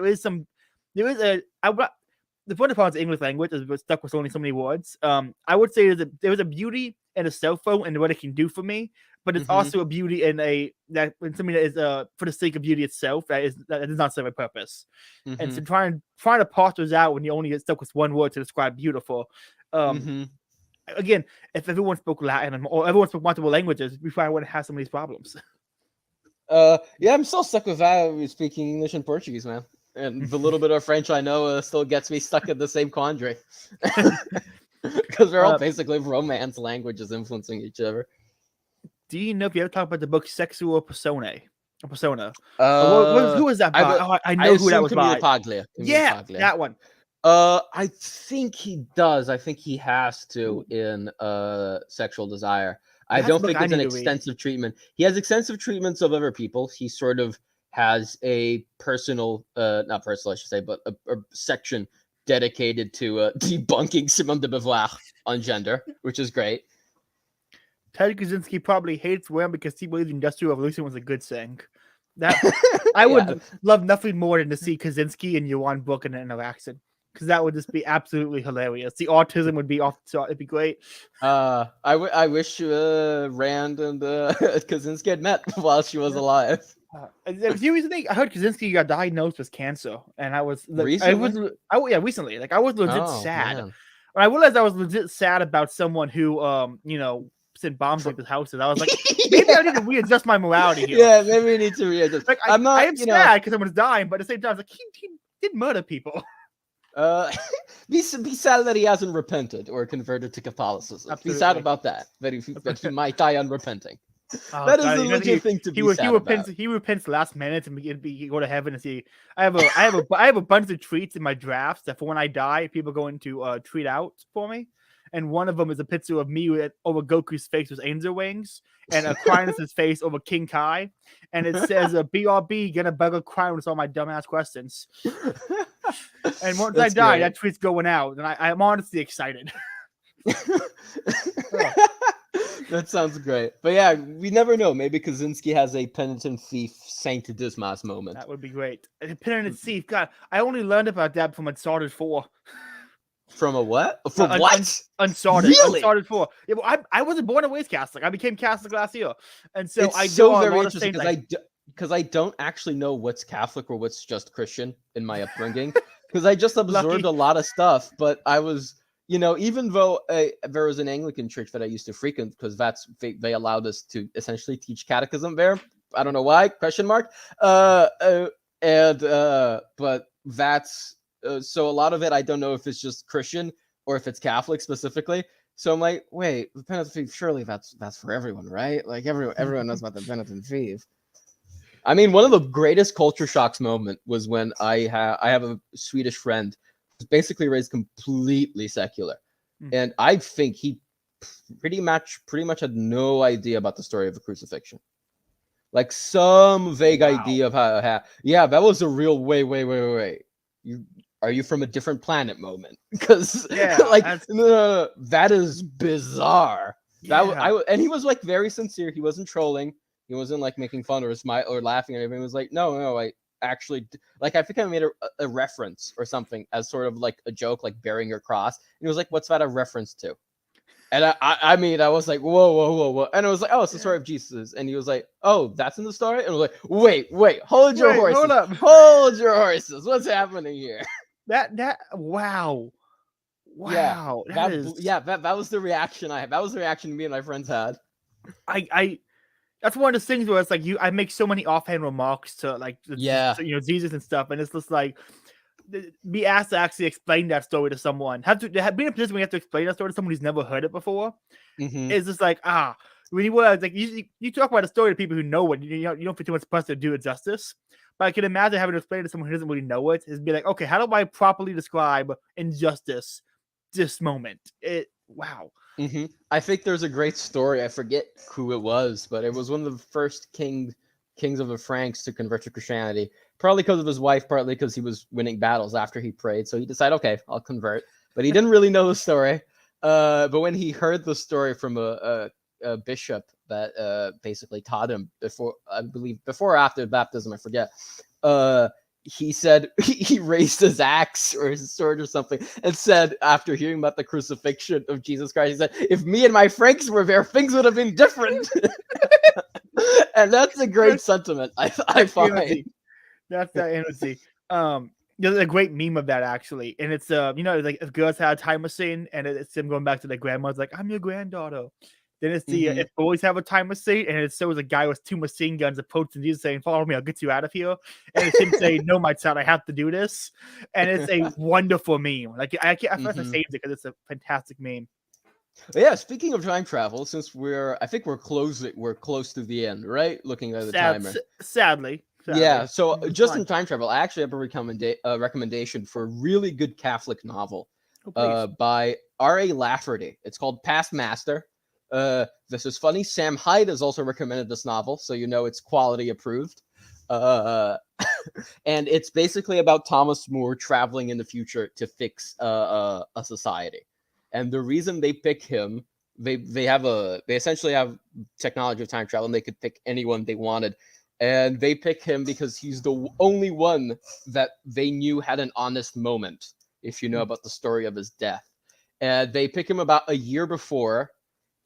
the funny part of the English language is we're stuck with only so many words. I would say there was a beauty in a cell phone and what it can do for me but it's also a beauty in something that is for the sake of beauty itself that does not serve a purpose. And so trying to parse those out when you only get stuck with one word to describe beautiful. Again, if everyone spoke Latin or everyone spoke multiple languages, we probably wouldn't have some of these problems. Yeah, I'm still stuck with that speaking English and Portuguese, man. And the little bit of French I know still gets me stuck in the same quandary. Because they're all basically Romance languages influencing each other. Do you know if you ever talk about the book Sexual Persona? Who was that by? I know who that was by. Paglia. Paglia. That one. I think he does. I think he has to in Sexual Desire. I don't think it's an extensive treatment. He has extensive treatments of other people. He sort of has a personal, not personal, I should say, but a section dedicated to debunking Simone de Beauvoir on gender, which is great. Ted Kaczynski probably hates women because he believes the Industrial Revolution was a good thing. That I would love nothing more than to see Kaczynski and Yuan book in an interaction, because that would just be absolutely hilarious. The autism would be off the chart. It'd be great. I wish Rand and Kaczynski had met while she was alive. I heard Kaczynski got diagnosed with cancer, and I was recently. Recently. Like I was legit sad. Man. When I realized I was legit sad about someone who, sent bombs at his houses, I was like, maybe I need to readjust my morality here. Yeah, maybe we need to readjust. Like, I am sad because someone's dying, but at the same time, it's like he did murder people. Be sad that he hasn't repented or converted to Catholicism. Absolutely. Be sad about that. That he might die unrepenting. That is a legit thing to be sad about. He repents last minute and he go to heaven and see. I have a bunch of tweets in my drafts that for when I die, people are going to tweet out for me. And one of them is a picture of me over Goku's face with angel wings, and Aquinas' face over King Kai. And it says, BRB, get a bugger crying with all my dumbass questions. And once I die, that tweet's going out, and I'm honestly excited. That sounds great. But yeah, we never know. Maybe Kaczynski has a penitent thief Saint Dismas moment. That would be great. A penitent thief. God, I only learned about that from Uncharted 4. From a what? From what? Uncharted. Really? Uncharted 4. Yeah, well, I wasn't born and raised Catholic. I became Catholic last year, and so it's very interesting because I don't actually know what's Catholic or what's just Christian in my upbringing, because I just absorbed a lot of stuff. But I was, even though there was an Anglican church that I used to frequent, because they allowed us to essentially teach catechism there. I don't know why? ? But that's. So a lot of it, I don't know if it's just Christian or if it's Catholic specifically. So I'm like, wait, the penitent thief, surely that's for everyone, right? Like everyone knows about the penitent thief. I mean, one of the greatest culture shocks moment was when I have a Swedish friend who's basically raised completely secular, and I think he pretty much had no idea about the story of the crucifixion. Like some vague idea of how. Yeah, that was a real wait. Are you from a different planet moment? Because no, that is bizarre. And he was like very sincere. He wasn't trolling. He wasn't like making fun or smile or laughing or anything. He was like, no, I actually like. I think I made a reference or something as sort of like a joke, like bearing your cross. And he was like, "What's that a reference to?" And I mean, I was like, whoa. And I was like, oh, it's the story of Jesus. And he was like, oh, that's in the story? And I was like, wait, hold your horses. Hold up. Hold your horses. What's happening here? Wow. That was the reaction I had. That was the reaction me and my friends had. That's one of those things where it's like I make so many offhand remarks to like Jesus and stuff, and it's just like be asked to actually explain that story to someone. Be in a position where you have to explain that story to someone who's never heard it before. It's just like when you were like you talk about a story to people who know it, you don't feel too much pressure to do it justice. But I can imagine having to explain it to someone who doesn't really know it is be like, okay, how do I properly describe injustice this moment? Wow. I think there's a great story. I forget who it was, but it was one of the first kings of the Franks to convert to Christianity. Probably because of his wife, partly because he was winning battles after he prayed. So he decided, okay, I'll convert. But he didn't really know the story. But when he heard the story from a bishop that basically taught him before or after baptism, I forget. he said he raised his axe or his sword or something and said, after hearing about the crucifixion of Jesus Christ, he said, if me and my Franks were there, things would have been different. And that's a great sentiment, I find. That's that energy. There's a great meme of that actually, and it's like if girls had a time machine, and it's them going back to their grandma's like, I'm your granddaughter. Then it's the if boys have a time machine, and it shows a guy with 2 machine guns approaching Jesus saying, "Follow me, I'll get you out of here." And it's him saying, "No, my child, I have to do this." And it's a wonderful meme. Like I can't, I saved it because it's a fantastic meme. Yeah, speaking of time travel, since I think we're close to the end, right? Looking at the timer. Sadly. Yeah, so just in time travel, I actually have a recommendation for a really good Catholic novel by R.A. Lafferty. It's called Past Master. This is funny. Sam Hyde has also recommended this novel, so you know it's quality approved. And it's basically about Thomas More traveling in the future to fix a society. And the reason they pick him, they essentially have technology of time travel, and they could pick anyone they wanted. And they pick him because he's the only one that they knew had an honest moment, if you know about the story of his death. And they pick him about a year before,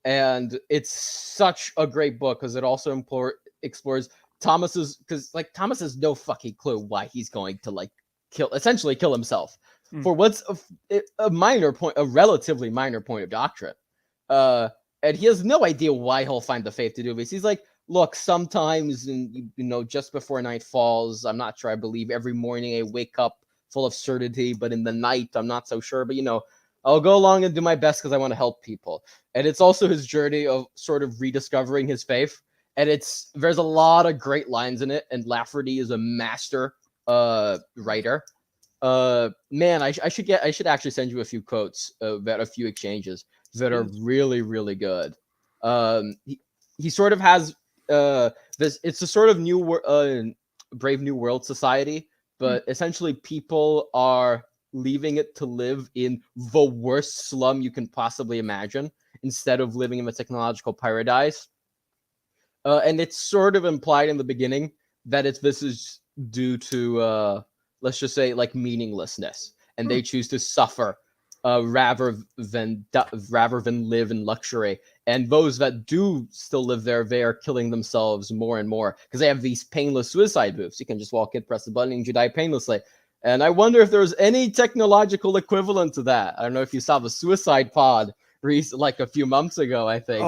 and it's such a great book because it also explores Thomas has no fucking clue why he's going to essentially kill himself for what's a relatively minor point of doctrine. And he has no idea why he'll find the faith to do this. He's like, look, sometimes, just before night falls, I'm not sure I believe. Every morning I wake up full of certainty, but in the night, I'm not so sure. But, I'll go along and do my best because I want to help people. And it's also his journey of sort of rediscovering his faith. And there's a lot of great lines in it. And Lafferty is a master writer. Man, I should actually send you a few quotes about a few exchanges that are really, really good. He sort of has it's a sort of Brave New World society, but essentially people are leaving it to live in the worst slum you can possibly imagine instead of living in a technological paradise. And it's sort of implied in the beginning that this is due to let's just say meaninglessness, and they choose to suffer rather than live in luxury. And those that do still live there, they are killing themselves more and more because they have these painless suicide booths. You can just walk in, press the button, and you die painlessly. And I wonder if there's any technological equivalent to that. I don't know if you saw the Suicide Pod a few months ago, I think.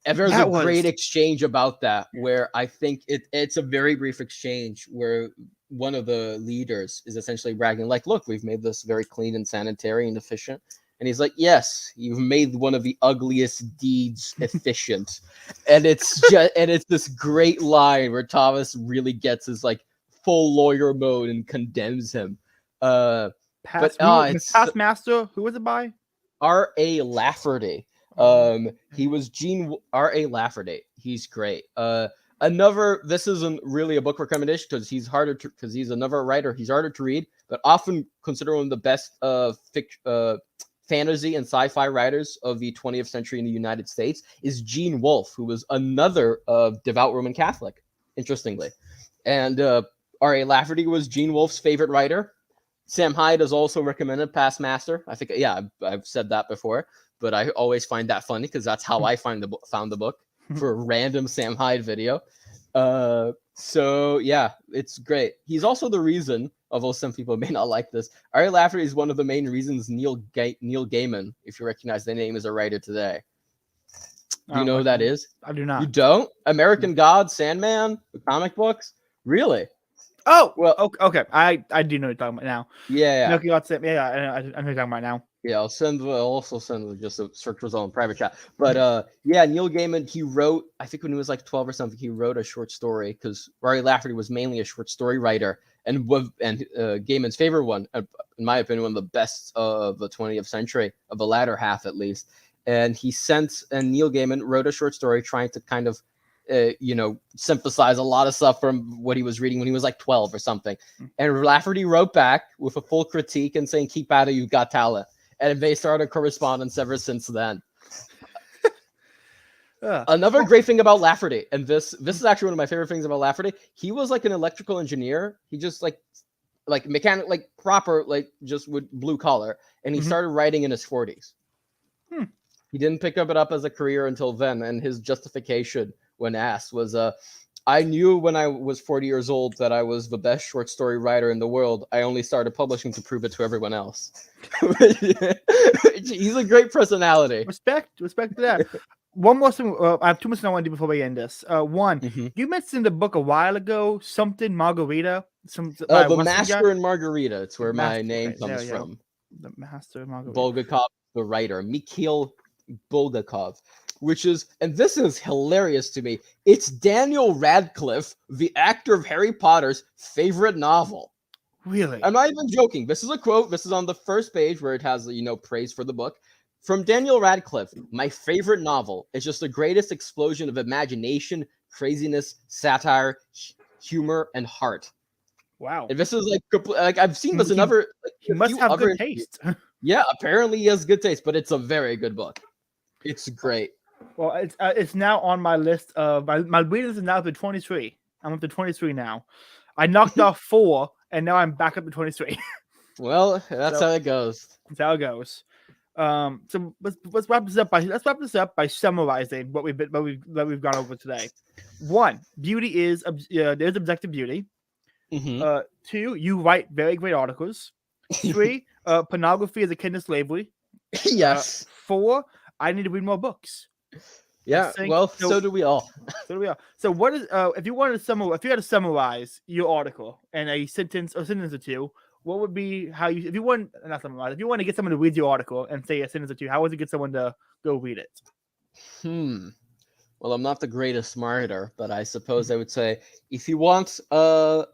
And there's a great exchange about that where I think it's a very brief exchange where one of the leaders is essentially bragging, look, we've made this very clean and sanitary and efficient. And he's like, yes, you've made one of the ugliest deeds efficient. And it's this great line where Thomas really gets his full lawyer mode and condemns him. Past Master, who was it by? R.A. Lafferty. He was R.A. Lafferty. He's great. This isn't really a book recommendation because he's another writer. He's harder to read, but often considered one of the best fantasy and sci-fi writers of the 20th century in the United States is Gene Wolfe, who was another devout Roman Catholic, interestingly. And R.A. Lafferty was Gene Wolfe's favorite writer. Sam Hyde has also recommended Past Master. I think, I've said that before, but I always find that funny because that's how I found the book for a random Sam Hyde video. So yeah, it's great. He's also the reason, although some people may not like this, R.A. Lafferty is one of the main reasons Neil Gaiman, if you recognize the name, is a writer today. Do you know who that is? I do not. You don't? American Gods, Sandman, the comic books? Really? Oh, well, okay. I do know what you're talking about now. Yeah. American Gods, I know what you're talking about now. Yeah, I'll also send just a search result in private chat. But Neil Gaiman, he wrote, I think when he was 12 or something, he wrote a short story because R.A. Lafferty was mainly a short story writer, and Gaiman's favorite one, in my opinion, one of the best of the 20th century, of the latter half at least. And Neil Gaiman wrote a short story trying to kind of synthesize a lot of stuff from what he was reading when he was 12 or something. And Lafferty wrote back with a full critique and saying, keep at it, you've got talent. And they started correspondence ever since then. Another great thing about Lafferty, and this is actually one of my favorite things about Lafferty. He was like an electrical engineer. He just like mechanic, like proper, like just with blue collar, and he started writing in his 40s. He didn't pick it up as a career until then, and his justification when asked was, I knew when I was 40 years old that I was the best short story writer in the world. I only started publishing to prove it to everyone else. He's a great personality. Respect to that. One more thing. I have 2 minutes I want to do before we end this. One, you mentioned the book a while ago, something Margarita. The Master and Margarita. It's where my name comes from. The Master and Margarita. Bulgakov, the writer, Mikhail Bulgakov, which is, and this is hilarious to me, it's Daniel Radcliffe, the actor of Harry Potter's favorite novel. Really? I'm not even joking. This is a quote. This is on the first page where it has, praise for the book. From Daniel Radcliffe, my favorite novel is just the greatest explosion of imagination, craziness, satire, humor, and heart. Wow. And this is like I've seen this in other. He must have good taste. Yeah, apparently he has good taste, but it's a very good book. It's great. Well, it's now on my list. My readings is now up to 23. I'm up to 23 now. I knocked off 4, and now I'm back up to 23. Well, that's how it goes. That's how it goes. So let's wrap this up by summarizing what we've gone over today. 1, beauty is there's objective beauty. 2, you write very great articles. 3, pornography is akin to slavery. Yes. 4, I need to read more books. Yeah. Well, so do we all. So what is if you had to summarize your article in a sentence or two, what would be how you if you want to get someone to read your article and say a sentence or two, how would you get someone to go read it? Well, I'm not the greatest marketer, but I suppose I would say if you want a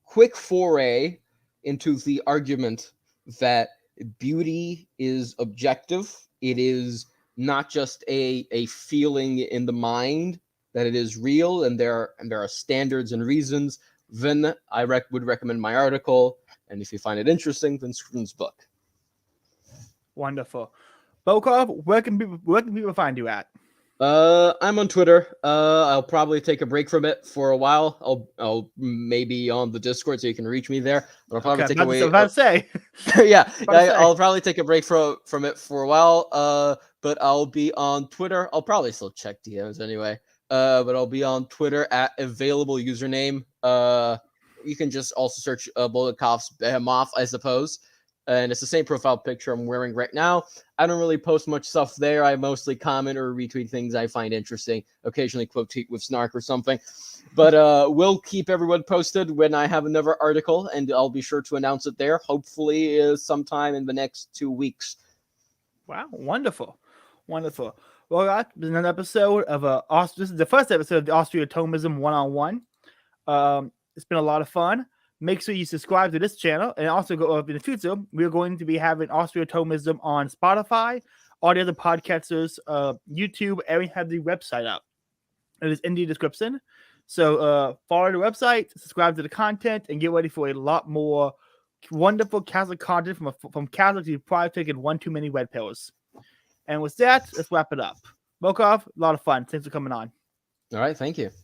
quick foray into the argument that beauty is objective, it is not just a feeling in the mind, that it is real, and there are standards and reasons, then I would recommend my article. And if you find it interesting, then Scriven's book. Wonderful. Bulgakov, where can people find you at? I'm on Twitter. I'll probably take a break from it for a while. I'll maybe on the Discord so you can reach me there. But I'll probably take away. I'll probably take a break from it for a while. But I'll be on Twitter. I'll probably still check DMs anyway. But I'll be on Twitter at available username. You can just also search Bulgakov's Behemoth, I suppose. And it's the same profile picture I'm wearing right now. I don't really post much stuff there. I mostly comment or retweet things I find interesting. Occasionally quote with snark or something. But we'll keep everyone posted when I have another article, and I'll be sure to announce it there. Hopefully sometime in the next 2 weeks. Wow, wonderful. Well, that's been another episode of this is the first episode of the Austro-Thomism 1-on-1. It's been a lot of fun. Make sure you subscribe to this channel, and also go up in the future. We're going to be having Austro-Thomism on Spotify, all the other podcasters, YouTube, and we have the website up. It is in the description. So follow the website, subscribe to the content, and get ready for a lot more wonderful Catholic content from Catholics who've probably taken one too many red pills. And with that, let's wrap it up. Bulgakov, a lot of fun. Thanks for coming on. All right, thank you.